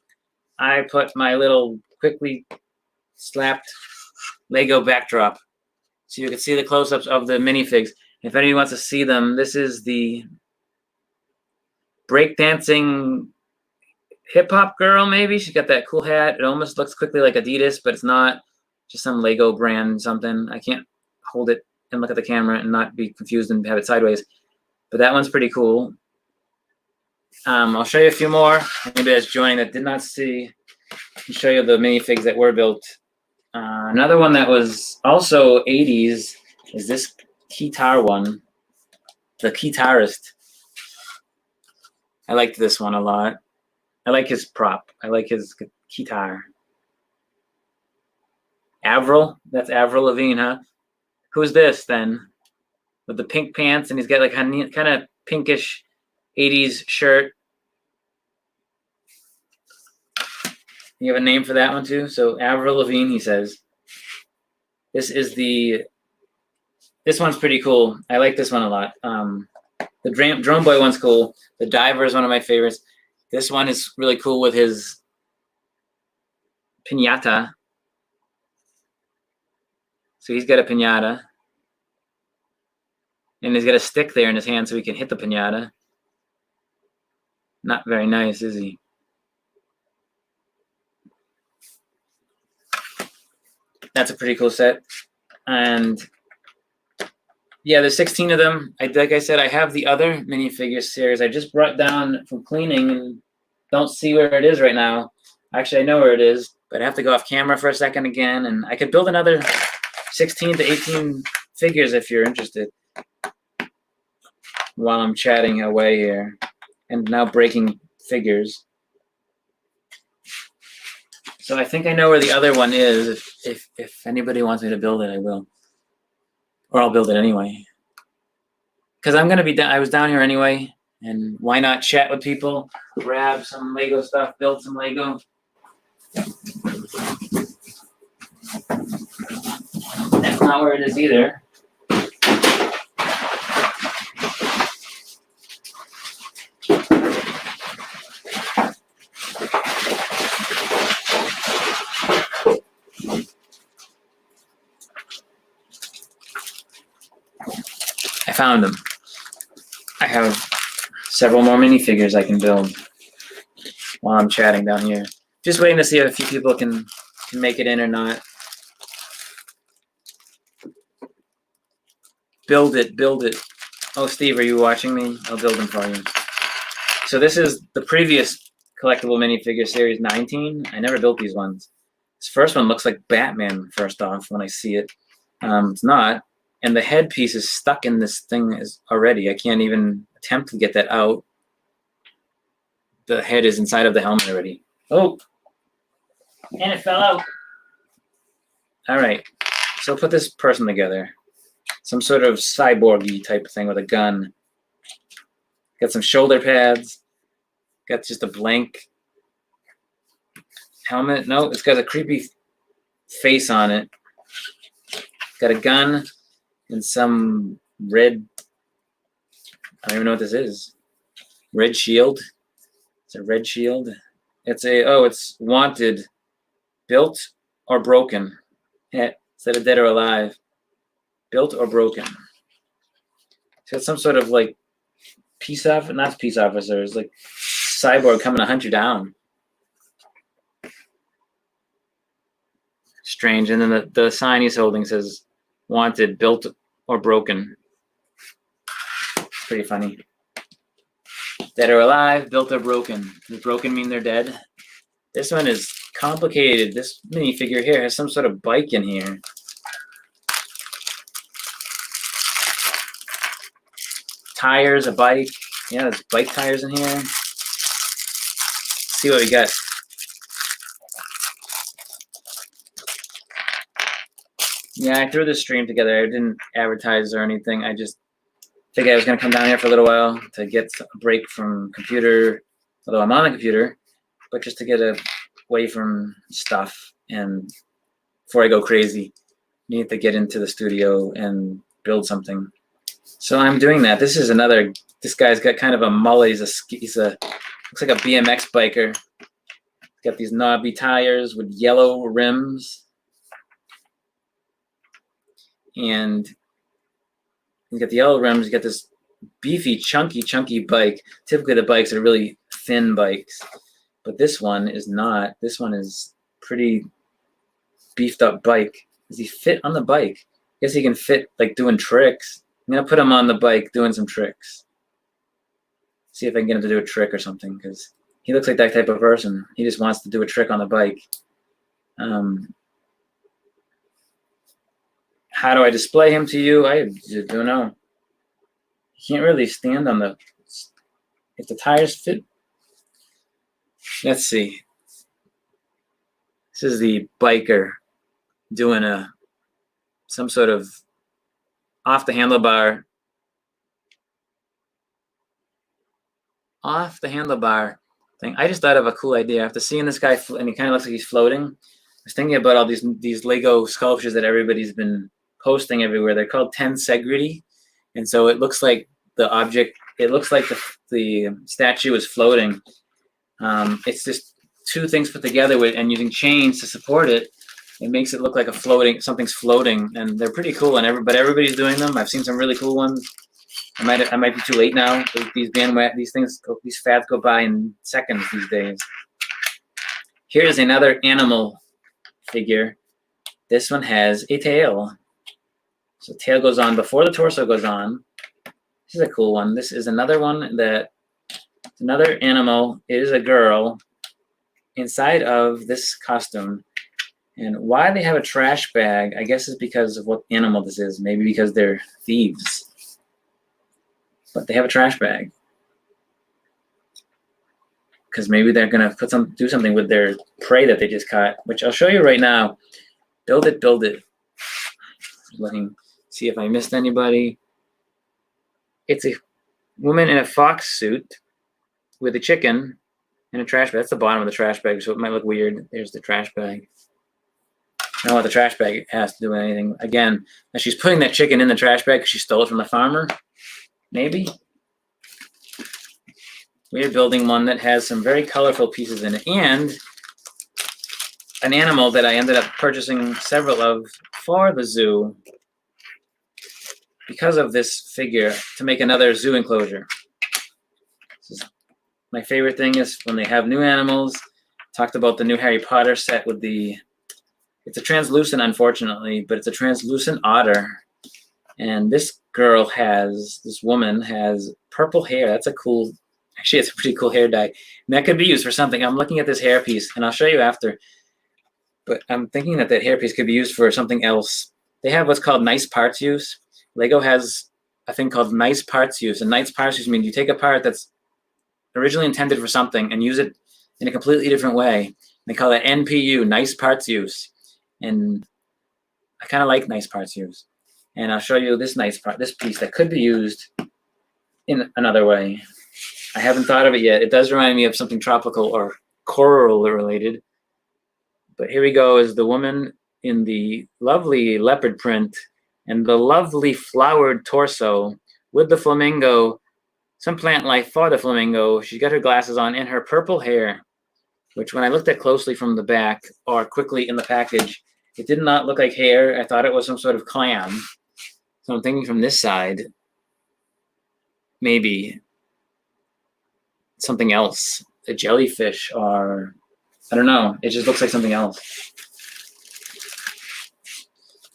I put my little quickly slapped Lego backdrop. So you can see the close-ups of the minifigs. If anybody wants to see them, this is the breakdancing hip-hop girl, maybe. She's got that cool hat. It almost looks quickly like Adidas, but it's not. Just some Lego brand something. I can't hold it and look at the camera and not be confused and have it sideways. But that one's pretty cool. I'll show you a few more. Anybody that's joining that did not see, I can show you the minifigs that were built. Another one that was also 80s is this guitar one, the guitarist. I liked this one a lot. I like his prop. I like his guitar. Avril, that's Avril Lavigne, huh? Who's this then? With the pink pants, and he's got like kind of pinkish 80s shirt. You have a name for that one too? So Avril Lavigne, he says. This one's pretty cool. I like this one a lot. The Drone Boy one's cool. The Diver is one of my favorites. This one is really cool with his piñata. So he's got a piñata. And he's got a stick there in his hand so he can hit the piñata. Not very nice, is he? That's a pretty cool set. And yeah, there's 16 of them. Like I said, I have the other minifigure series I just brought down from cleaning and don't see where it is right now. Actually, I know where it is, but I have to go off camera for a second again, and I could build another 16 to 18 figures if you're interested while I'm chatting away here and now breaking figures. So I think I know where the other one is. If anybody wants me to build it, I will. Or I'll build it anyway. Because I'm going to be down. I was down here anyway. And why not chat with people, grab some Lego stuff, build some Lego. That's not where it is either. I found them. I have several more minifigures I can build while I'm chatting down here. Just waiting to see if a few people can make it in or not. Build it, build it. Oh, Steve, are you watching me? I'll build them for you. So this is the previous collectible minifigure series 19. I never built these ones. This first one looks like Batman, first off, when I see it. It's not. And the headpiece is stuck in this thing already. I can't even attempt to get that out. The head is inside of the helmet already. Oh, and it fell out. All right, so put this person together. Some sort of cyborgy type thing with a gun. Got some shoulder pads. Got just a blank helmet. No, it's got a creepy face on it. Got a gun and some red, I don't even know what this is. Red shield. It's a red shield. It's it's wanted, built or broken. instead of dead or alive. Built or broken. So it's some sort of like not peace officers, like cyborg coming to hunt you down. Strange. And then the sign he's holding says, wanted, built or broken. Pretty funny. Dead or alive, built or broken. Does broken mean they're dead? This one is complicated. This minifigure here has some sort of bike in here. Tires, a bike. Yeah, there's bike tires in here. Let's see what we got. Yeah, I threw this stream together. I didn't advertise or anything. I just figured I was going to come down here for a little while to get a break from computer, although I'm on a computer, but just to get away from stuff. And before I go crazy, need to get into the studio and build something. So I'm doing that. This guy's got kind of a mullet. He's a looks like a BMX biker. He's got these knobby tires with yellow rims. And he's got the yellow rims. He's got this beefy, chunky bike. Typically the bikes are really thin bikes, but this one is not. This one is pretty beefed up bike. Does he fit on the bike? I guess he can fit like doing tricks. I'm gonna put him on the bike doing some tricks. See if I can get him to do a trick or something, because he looks like that type of person. He just wants to do a trick on the bike. How do I display him to you? I don't know. You can't really stand on if the tires fit. Let's see. This is the biker doing some sort of off the handlebar thing. I just thought of a cool idea after seeing this guy, and he kind of looks like he's floating. I was thinking about all these Lego sculptures that everybody's been posting everywhere. They're called tensegrity, and so it looks like the object. It looks like the statue is floating. It's just two things put together and using chains to support it. It makes it look like something's floating, and they're pretty cool. But everybody's doing them. I've seen some really cool ones. I might be too late now. These fads go by in seconds these days. Here's another animal figure. This one has a tail. So tail goes on before the torso goes on. This is a cool one. This is another one another animal. It is a girl inside of this costume. And why they have a trash bag, I guess, is because of what animal this is. Maybe because they're thieves. But they have a trash bag. Because maybe they're going to do something with their prey that they just caught, which I'll show you right now. Build it. Looking, see if I missed anybody. It's a woman in a fox suit with a chicken and a trash bag. That's the bottom of the trash bag, so it might look weird. There's the trash bag. I don't know what the trash bag has to do with anything. Again, now she's putting that chicken in the trash bag because she stole it from the farmer. Maybe. We're building one that has some very colorful pieces in it, and an animal that I ended up purchasing several of for the zoo because of this figure to make another zoo enclosure. My favorite thing is when they have new animals. Talked about the new Harry Potter set with it's a translucent, unfortunately, but it's a translucent otter. And this woman has purple hair. Actually, it's a pretty cool hair dye. And that could be used for something. I'm looking at this hairpiece, and I'll show you after. But I'm thinking that hairpiece could be used for something else. They have what's called nice parts use. Lego has a thing called nice parts use. And nice parts use means you take a part that's originally intended for something and use it in a completely different way. They call it NPU, nice parts use. And I kind of like nice parts use. And I'll show you this piece that could be used in another way. I haven't thought of it yet. It does remind me of something tropical or coral related. But here we go is the woman in the lovely leopard print and the lovely flowered torso with the flamingo, some plant life for the flamingo. She's got her glasses on and her purple hair, which when I looked at closely from the back or quickly in the package, It did not look like hair. I thought it was some sort of clam. So I'm thinking from this side, maybe something else, a jellyfish, or I don't know. It just looks like something else.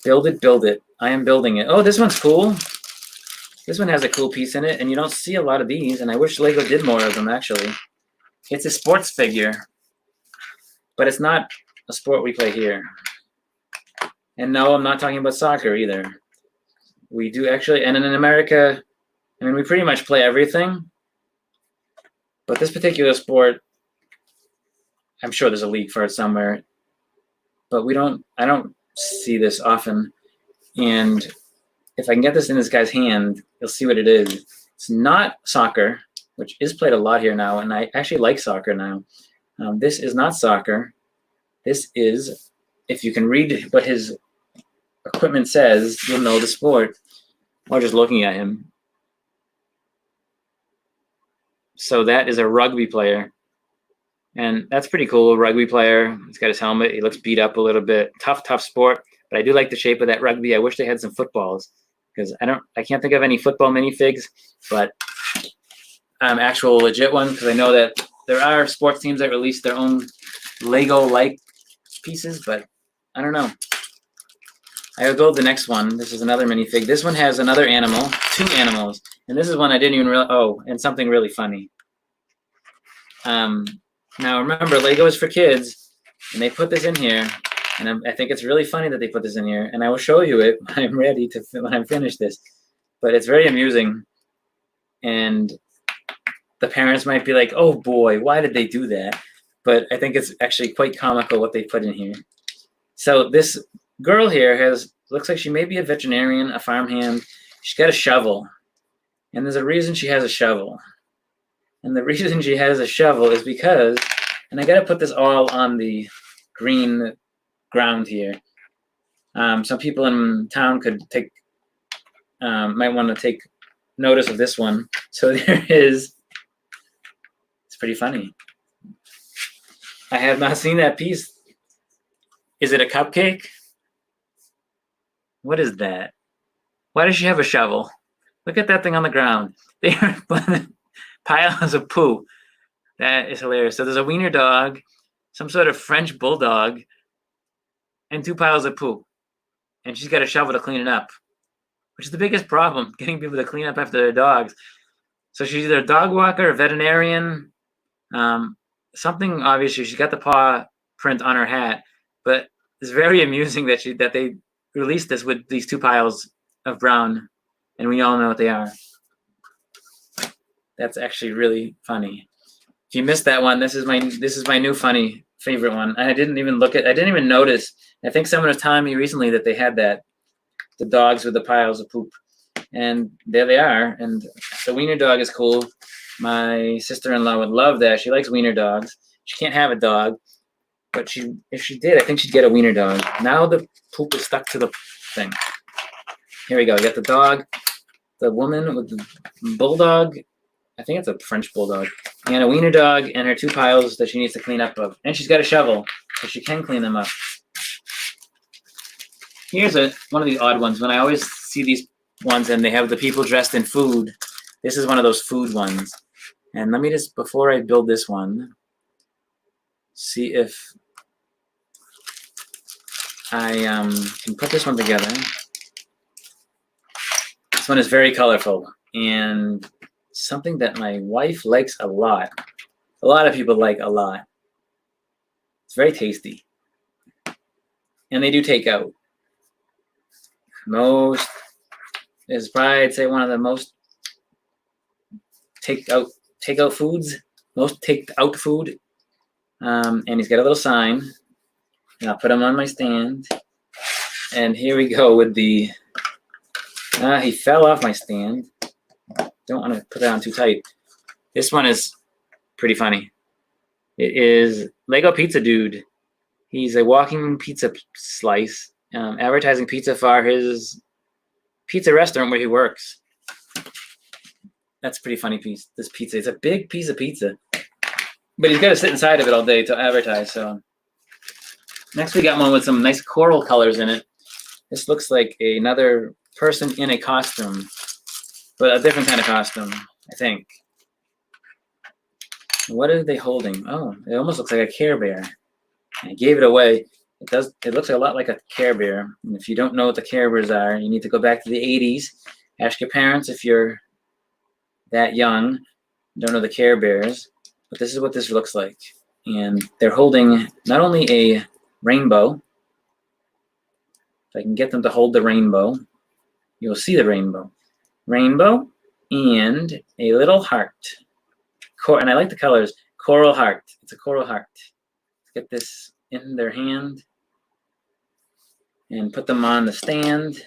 Build it, build it. I am building it. Oh, this one's cool. This one has a cool piece in it, and you don't see a lot of these, and I wish Lego did more of them, actually. It's a sports figure, but it's not a sport we play here. And no, I'm not talking about soccer either. We do actually, and in America, I mean, we pretty much play everything, but this particular sport, I'm sure there's a league for it somewhere, but I don't see this often. And if I can get this in this guy's hand, you'll see what it is. It's not soccer, which is played a lot here now, and I actually like soccer now. This is not soccer. This is, if you can read what his equipment says, you'll know the sport, or just looking at him. So that is a rugby player. And that's pretty cool, rugby player. He's got his helmet. He looks beat up a little bit. Tough sport. But I do like the shape of that rugby. I wish they had some footballs, because I can't think of any football minifigs, but actual legit ones, because I know that there are sports teams that release their own Lego-like pieces, but I don't know. I will build the next one. This is another minifig. This one has another animal, 2 animals, and this is one I didn't even realize. Oh, and something really funny. Now remember, Lego is for kids, and they put this in here, and I think it's really funny that they put this in here, and I will show you it when I'm ready to, when I'm finished this. But it's very amusing, and the parents might be like, "Oh boy, why did they do that?" But I think it's actually quite comical what they put in here. So this girl here looks like she may be a veterinarian, a farmhand. She's got a shovel, and there's a reason she has a shovel. And the reason she has a shovel is because, and I got to put this all on the green ground here. Some people in town might want to take notice of this one. So there is, it's pretty funny. I have not seen that piece. Is it a cupcake? What is that? Why does she have a shovel? Look at that thing on the ground. They are piles of poo. That is hilarious. So there's a wiener dog, some sort of French bulldog, and 2 piles of poo. And she's got a shovel to clean it up, which is the biggest problem, getting people to clean up after their dogs. So she's either a dog walker, a veterinarian, something. Obviously, she's got the paw print on her hat, but it's very amusing that they released this with these 2 piles of brown, and we all know what they are. That's actually really funny. If you missed that one, this is my new funny favorite one. I didn't even notice. I think someone was telling me recently that they had that, the dogs with the piles of poop, and there they are. And the wiener dog is cool. My sister-in-law would love that. She likes wiener dogs. She can't have a dog, but if she did, I think she'd get a wiener dog. Now the poop is stuck to the thing. Here we go. We got the dog, the woman with the bulldog. I think it's a French bulldog, and a wiener dog, and her 2 piles that she needs to clean up of. And she's got a shovel, so she can clean them up. Here's one of the odd ones. When I always see these ones and they have the people dressed in food, this is one of those food ones. And let me just, before I build this one, see if I can put this one together. This one is very colorful, and something that my wife likes a lot. A lot of people like a lot. It's very tasty. And they do take out. Is probably, I'd say, one of the most takeout foods. Most take out food. And he's got a little sign. And I'll put him on my stand. And here we go with the, he fell off my stand. Don't want to put that on too tight. This one is pretty funny. It is Lego Pizza Dude. He's a walking pizza slice, advertising pizza for his pizza restaurant where he works. That's a pretty funny piece. This pizza, it's a big piece of pizza, but he's got to sit inside of it all day to advertise. So Next, we got one with some nice coral colors in it. This looks like another person in a costume, but a different kind of costume, I think. What are they holding? Oh, it almost looks like a Care Bear. I gave it away. It does. It looks a lot like a Care Bear. And if you don't know what the Care Bears are, you need to go back to the 80s. Ask your parents if you're that young, don't know the Care Bears. But this is what this looks like. And they're holding not only a rainbow. If I can get them to hold the rainbow, you'll see the rainbow. Rainbow and a little heart. And I like the colors. Coral heart. It's a coral heart. Let's get this in their hand and put them on the stand.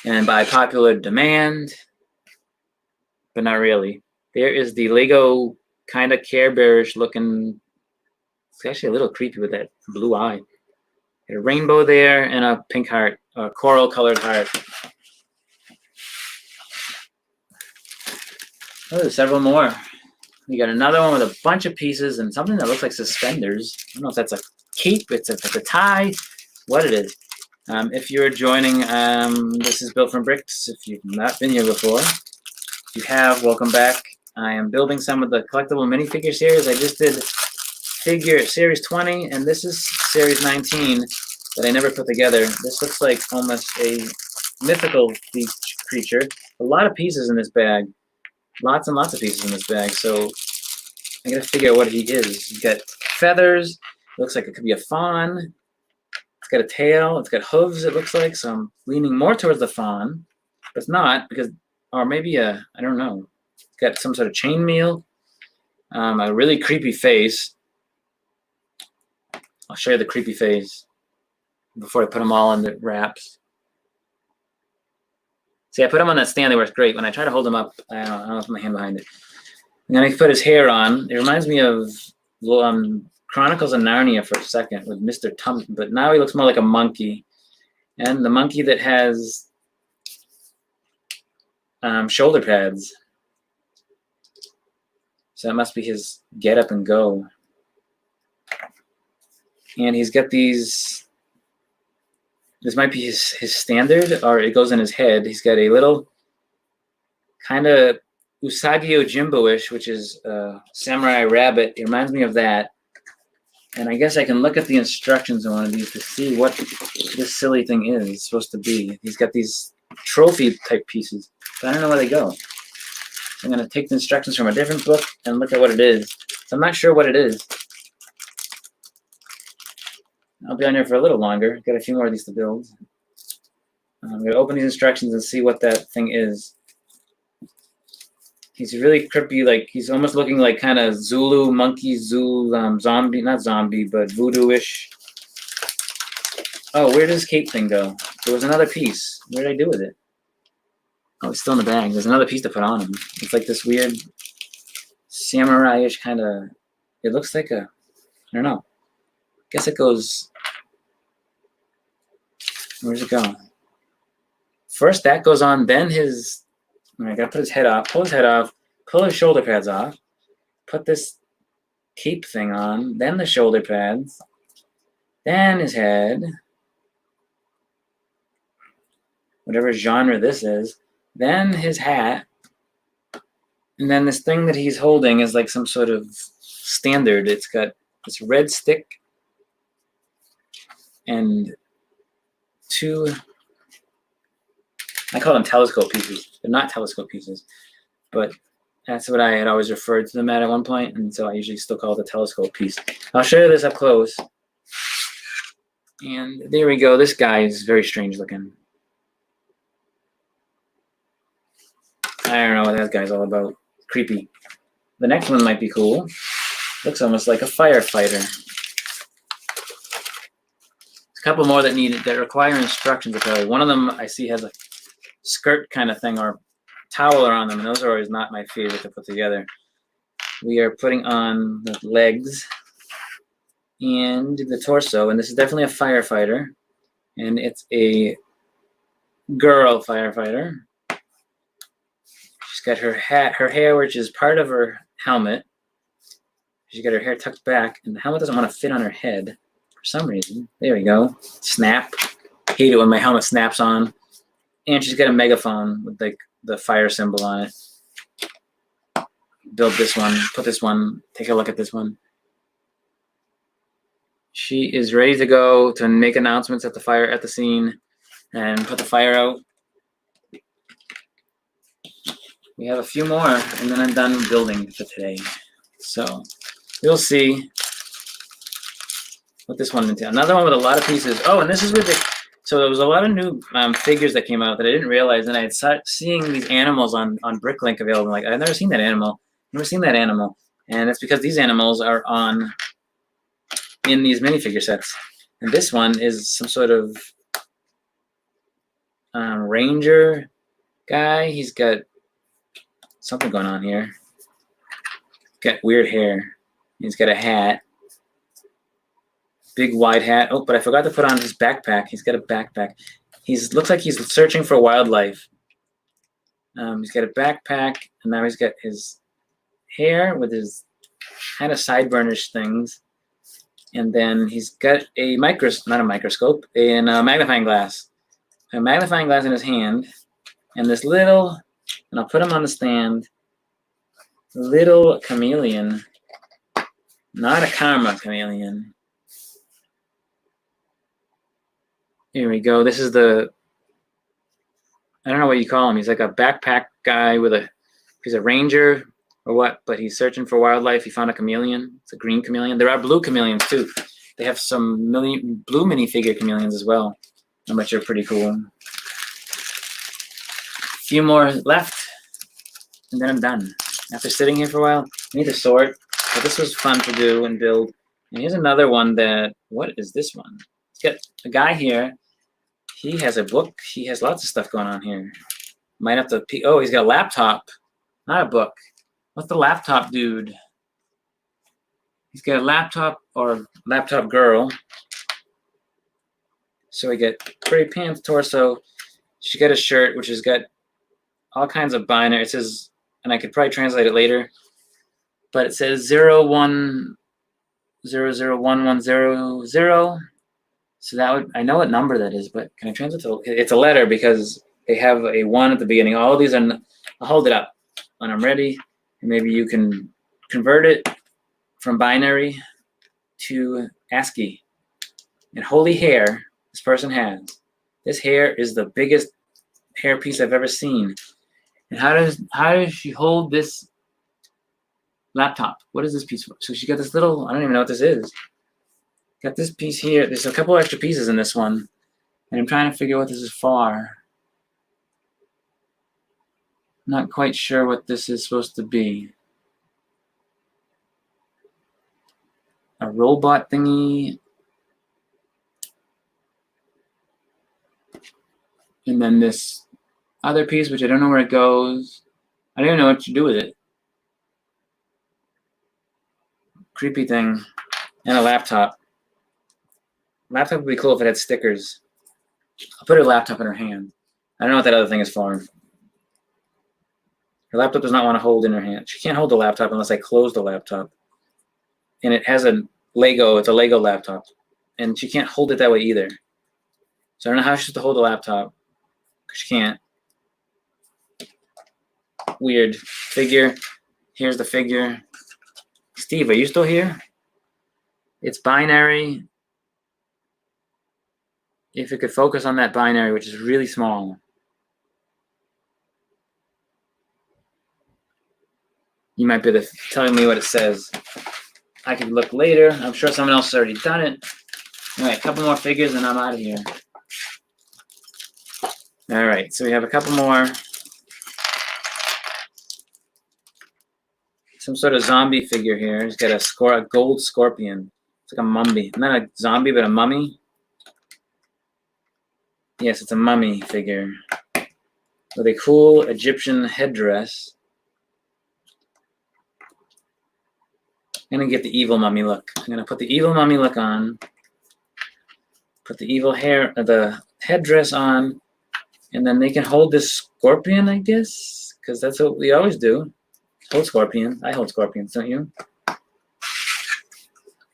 And by popular demand, but not really, there is the Lego kind of Care Bearish looking. It's actually a little creepy with that blue eye. A rainbow there and a pink heart, a coral colored heart. Oh, there's several more. We got another one with a bunch of pieces and something that looks like suspenders. I don't know if that's a cape, it's a tie, what it is. If you're joining, this is built from bricks. If you've not been here before, if you have, welcome back. I am building some of the collectible minifigure series. I just did figure series 20, and this is series 19 that I never put together. This looks like almost a mythical creature. A lot of pieces in this bag. Lots and lots of pieces in this bag, so I gotta figure out what he is. He's got feathers. Looks like it could be a fawn. It's got a tail. It's got hooves, it looks like, so I'm leaning more towards the fawn, but it's not, because, or maybe I don't know. It's got some sort of chainmail. A really creepy face. I'll show you the creepy face before I put them all in the wraps. See, I put him on that stand. They work great. When I try to hold him up, I don't know, put my hand behind it. And then I put his hair on. It reminds me of Chronicles of Narnia for a second with Mr. Tum, but now he looks more like a monkey. And the monkey that has shoulder pads. So that must be his get up and go. And he's got these. This might be his standard, or it goes in his head. He's got a little kind of Usagi Yojimbo-ish, which is a samurai rabbit. It reminds me of that. And I guess I can look at the instructions on one of these to see what this silly thing is supposed to be. He's got these trophy type pieces, but I don't know where they go. I'm going to take the instructions from a different book and look at what it is. So I'm not sure what it is. I'll be on here for a little longer. Got a few more of these to build. I'm going to open these instructions and see what that thing is. He's really creepy, like he's almost looking like kind of Zulu, monkey, Zulu, zombie, not zombie, but voodoo-ish. Oh, where did this cape thing go? There was another piece. What did I do with it? Oh, it's still in the bag. There's another piece to put on him. It's like this weird samurai-ish kind of, it looks like a, I don't know. I guess it goes, where's it go? First that goes on, then his, I gotta put his head off, pull his head off, pull his shoulder pads off, put this cape thing on, then the shoulder pads, then his head, whatever genre this is, then his hat, and then this thing that he's holding is like some sort of standard. It's got this red stick and two, I call them telescope pieces. They're not telescope pieces, but that's what I had always referred to them at one point, and so I usually still call it a telescope piece. I'll show you this up close. And there we go. This guy is very strange looking. I don't know what that guy's all about. Creepy. The next one might be cool. Looks almost like a firefighter. A couple more that require instructions apparently. One of them I see has a skirt kind of thing or towel around them, and those are always not my favorite to put together. We are putting on the legs and the torso, and this is definitely a firefighter, and it's a girl firefighter. She's got her hair, which is part of her helmet. She's got her hair tucked back, and the helmet doesn't want to fit on her head. for some reason. There we go. Snap. Hate it when my helmet snaps on. And she's got a megaphone with like the fire symbol on it. Build this one. Put this one. Take a look at this one. She is ready to go to make announcements at the scene and put the fire out. We have a few more, and then I'm done building for today. So we'll see what this one entails. Another one with a lot of pieces. Oh, and this is with the. So there was a lot of new figures that came out that I didn't realize, and I had started seeing these animals on Bricklink available. Like, I've never seen that animal. Never seen that animal, and it's because these animals are in these minifigure sets. And this one is some sort of ranger guy. He's got something going on here. Got weird hair. He's got a hat. Big wide hat. Oh, but I forgot to put on his backpack. He's got a backpack. Looks like he's searching for wildlife. He's got a backpack, and now he's got his hair with his kind of sideburnish things. And then he's got a magnifying glass. A magnifying glass in his hand. And this little, and I'll put him on the stand, little chameleon. Not a karma chameleon. Here we go. This is I don't know what you call him. He's like a backpack guy he's a ranger or what, but he's searching for wildlife. He found a chameleon. It's a green chameleon. There are blue chameleons too. They have some blue minifigure chameleons as well, which are pretty cool. A few more left, and then I'm done. After sitting here for a while, I need to sort, but this was fun to do and build. And here's another one what is this one? It's got a guy here. He has a book. He has lots of stuff going on here. Might have to, oh, he's got a laptop, not a book. What's the laptop dude? He's got a laptop or laptop girl. So we get pretty pants, torso. She's got a shirt, which has got all kinds of binary. It says, and I could probably translate it later, but it says 01001100. So I know what number that is, but can I translate to, it's a letter because they have a 1 at the beginning. All of these are, I'll hold it up when I'm ready, and maybe you can convert it from binary to ASCII. And holy hair this person has. This hair is the biggest hair piece I've ever seen. And how does she hold this laptop? What is this piece for? So she got this little, I don't even know what this is. Got this piece here. There's a couple extra pieces in this one, and I'm trying to figure out what this is for. Not quite sure what this is supposed to be. A robot thingy. And then this other piece, which I don't know where it goes. I don't even know what to do with it. Creepy thing. And a laptop. Laptop would be cool if it had stickers. I'll put her laptop in her hand. I don't know what that other thing is for. Her laptop does not want to hold in her hand. She can't hold the laptop unless I close the laptop. And it has it's a Lego laptop. And she can't hold it that way either. So I don't know how she's supposed to hold the laptop. Because she can't. Weird. Figure. Here's the figure. Steve, are you still here? It's binary. If it could focus on that binary, which is really small. You might be telling me what it says. I could look later. I'm sure someone else has already done it. All right, a couple more figures and I'm out of here. All right, so we have a couple more. Some sort of zombie figure here. He's got a gold scorpion. It's like a mummy. Not a zombie, but a mummy. Yes, it's a mummy figure with a cool Egyptian headdress. I'm going to get the evil mummy look. I'm going to put the evil mummy look on. Put the evil the headdress on. And then they can hold this scorpion, I guess. Because that's what we always do. Hold scorpion. I hold scorpions, don't you?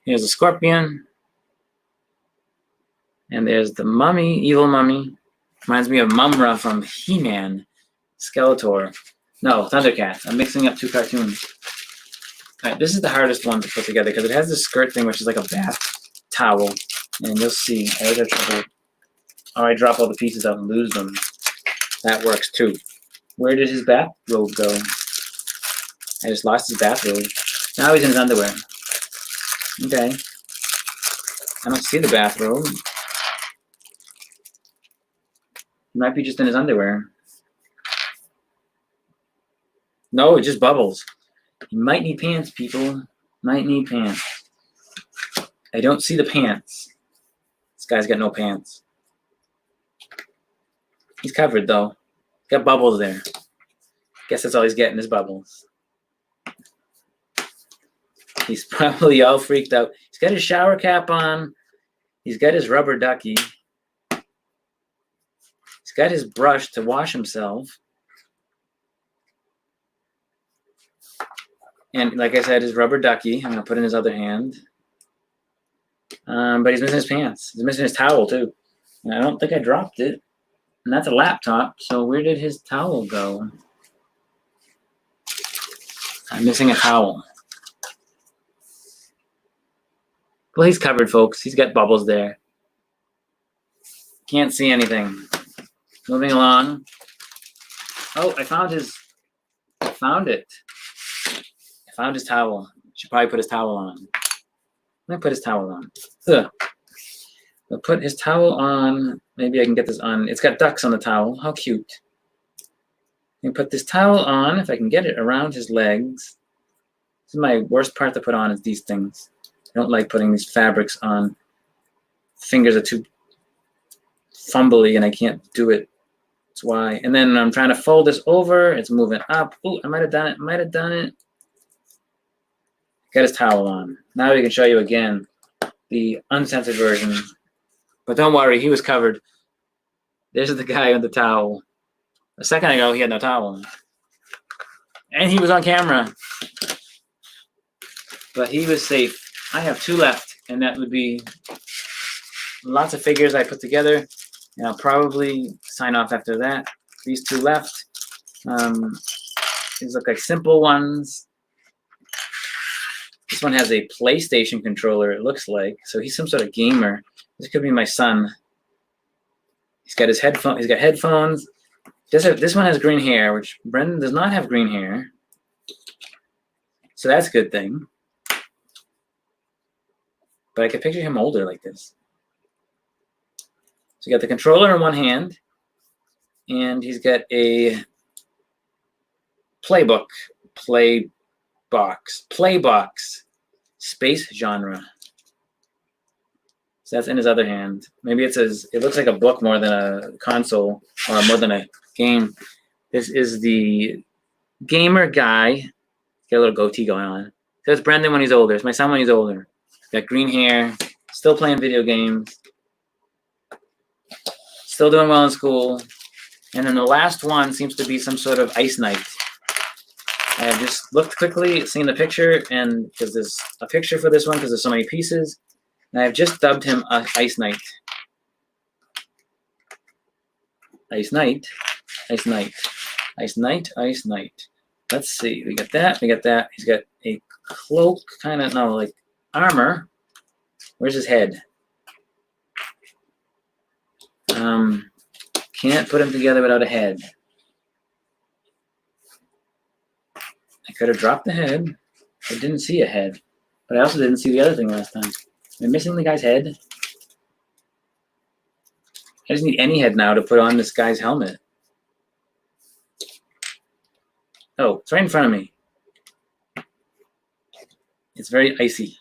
Here's a scorpion. And there's the mummy, evil mummy. Reminds me of Mumra from He-Man, Skeletor. No, Thundercats. I'm mixing up two cartoons. All right, this is the hardest one to put together because it has this skirt thing, which is like a bath towel. And you'll see, I always have trouble. Or I drop all the pieces out and lose them. That works too. Where did his bathrobe go? I just lost his bathrobe. Now he's in his underwear. Okay. I don't see the bathrobe. He might be just in his underwear. No, it just bubbles. You might need pants, people. Might need pants. I don't see the pants. This guy's got no pants. He's covered, though. Got bubbles there. Guess that's all he's getting is bubbles. He's probably all freaked out. He's got his shower cap on. He's got his rubber ducky. He's got his brush to wash himself. And like I said, his rubber ducky, I'm going to put in his other hand. But he's missing his pants. He's missing his towel, too. And I don't think I dropped it. And that's a laptop, so where did his towel go? I'm missing a towel. Well, he's covered, folks. He's got bubbles there. Can't see anything. Moving along. Oh, I found it. I found his towel. Should probably put his towel on. Let me put his towel on. Ugh. I'll put his towel on. Maybe I can get this on. It's got ducks on the towel. How cute. I can put this towel on if I can get it around his legs. This is my worst part to put on is these things. I don't like putting these fabrics on. Fingers are too fumbly and I can't do it. That's why. And then I'm trying to fold this over. It's moving up. Oh, I might have done it. Got his towel on. Now we can show you again the uncensored version. But don't worry, he was covered. There's the guy with the towel. A second ago, he had no towel. And he was on camera. But he was safe. I have two left, and that would be lots of figures I put together. And I'll probably sign off after that. These two left. These look like simple ones. This one has a PlayStation controller, it looks like. So he's some sort of gamer. This could be my son. He's got his headphone. He's got headphones. This one has green hair, which Brendan does not have green hair. So that's a good thing. But I could picture him older like this. So you got the controller in one hand, and he's got a playbook, playbox, space genre. So that's in his other hand. Maybe it looks like a book more than a console or more than a game. This is the gamer guy. Got a little goatee going on. So it's Brendan when he's older. It's my son when he's older. Got green hair. Still playing video games. Still doing well in school. And then the last one seems to be some sort of ice knight. I have just looked quickly, seen the picture, and because there's a picture for this one because there's so many pieces. And I've just dubbed him Ice Knight. Ice Knight. Ice Knight. Ice Knight. Ice Knight. Let's see. We got that. We got that. He's got a cloak, kind of, no, like armor. Where's his head? Can't put him together without a head. I could have dropped the head. I didn't see a head. But I also didn't see the other thing last time. Am I missing the guy's head? I just need any head now to put on this guy's helmet. Oh, it's right in front of me. It's very icy.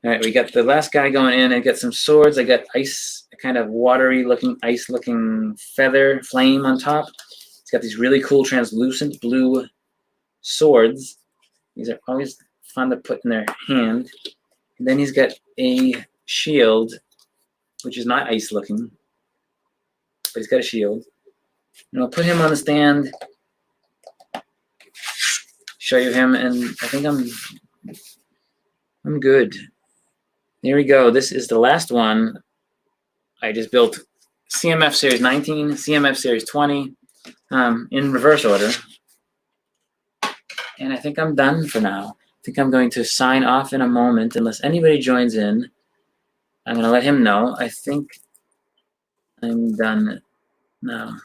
All right, we got the last guy going in. I got some swords. I got ice, a kind of watery looking, ice looking feather flame on top. It's got these really cool translucent blue swords. These are always fun to put in their hand. And then he's got a shield, which is not ice looking, but he's got a shield. And I'll put him on the stand, show you him, and I think I'm good. Here we go. This is the last one. I just built CMF Series 19, CMF Series 20 in reverse order. And I think I'm done for now. I think I'm going to sign off in a moment unless anybody joins in. I'm going to let him know. I think I'm done now.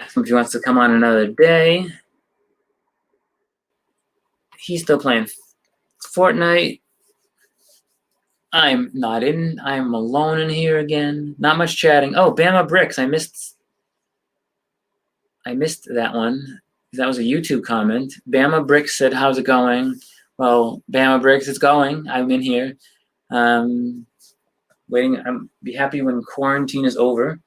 Ask him if he wants to come on another day. He's still playing Fortnite. I'm not in. I'm alone in here again. Not much chatting. Oh, Bama Bricks. I missed that one. That was a YouTube comment. Bama Bricks said, "How's it going?" Well, Bama Bricks, it's going. I'm in here. Waiting. I'll be happy when quarantine is over.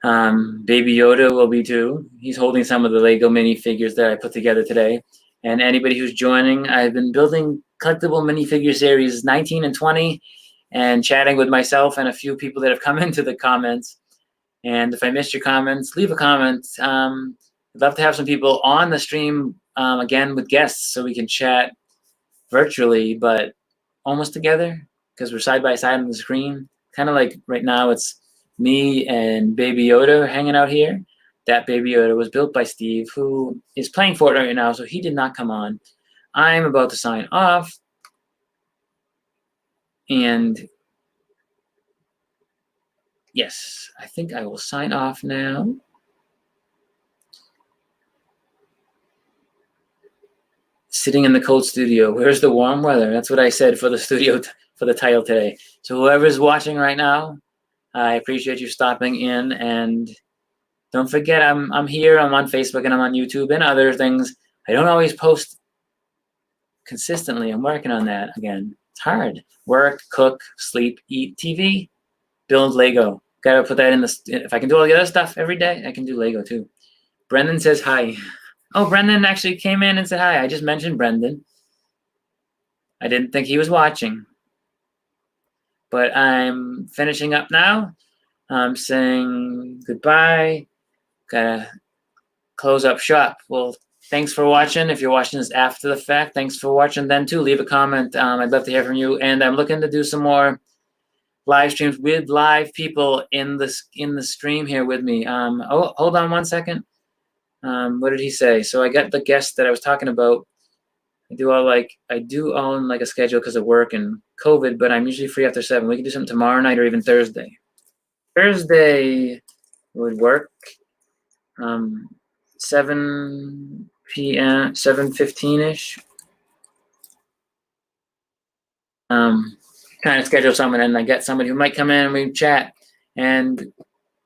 Baby Yoda will be too. He's holding some of the Lego minifigures that I put together today. And anybody who's joining, I've been building collectible minifigure series 19 and 20 and chatting with myself and a few people that have come into the comments. And if I missed your comments, leave a comment. I'd love to have some people on the stream again with guests so we can chat virtually, but almost together because we're side by side on the screen. Kind of like right now it's me and Baby Yoda hanging out here. That Baby Yoda was built by Steve, who is playing Fortnite right now, so he did not come on. I'm about to sign off. And yes, I think I will sign off now. Sitting in the cold studio. Where's the warm weather? That's what I said for the studio, for the title today. So whoever's watching right now, I appreciate you stopping in. And don't forget, I'm here. I'm on Facebook and I'm on YouTube and other things. I don't always post consistently. I'm working on that again. It's hard. Work, cook, sleep, eat, TV, build Lego. Gotta put that in the. If I can do all the other stuff every day, I can do Lego too. Brendan says hi. Oh, Brendan actually came in and said hi. I just mentioned Brendan. I didn't think he was watching. But I'm finishing up now. I'm saying goodbye. Gotta close up shop. Well, thanks for watching. If you're watching this after the fact, thanks for watching then too. Leave a comment. I'd love to hear from you. And I'm looking to do some more live streams with live people in the stream here with me. Oh, hold on one second. What did he say? So I got the guest that I was talking about. I do own like a schedule because of work and COVID, but I'm usually free after 7. We can do something tomorrow night or even Thursday. Thursday would work. 7 p.m., 7:15-ish. Kind of schedule someone and I get somebody who might come in and we chat. And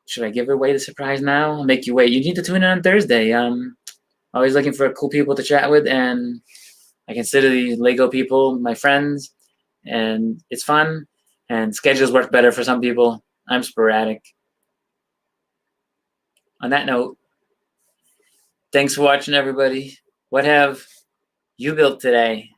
should I give away the surprise now? I'll make you wait. You need to tune in on Thursday. Always looking for cool people to chat with, and I consider the Lego people my friends, and it's fun, and schedules work better for some people. I'm sporadic. On that note, thanks for watching, everybody. What have you built today?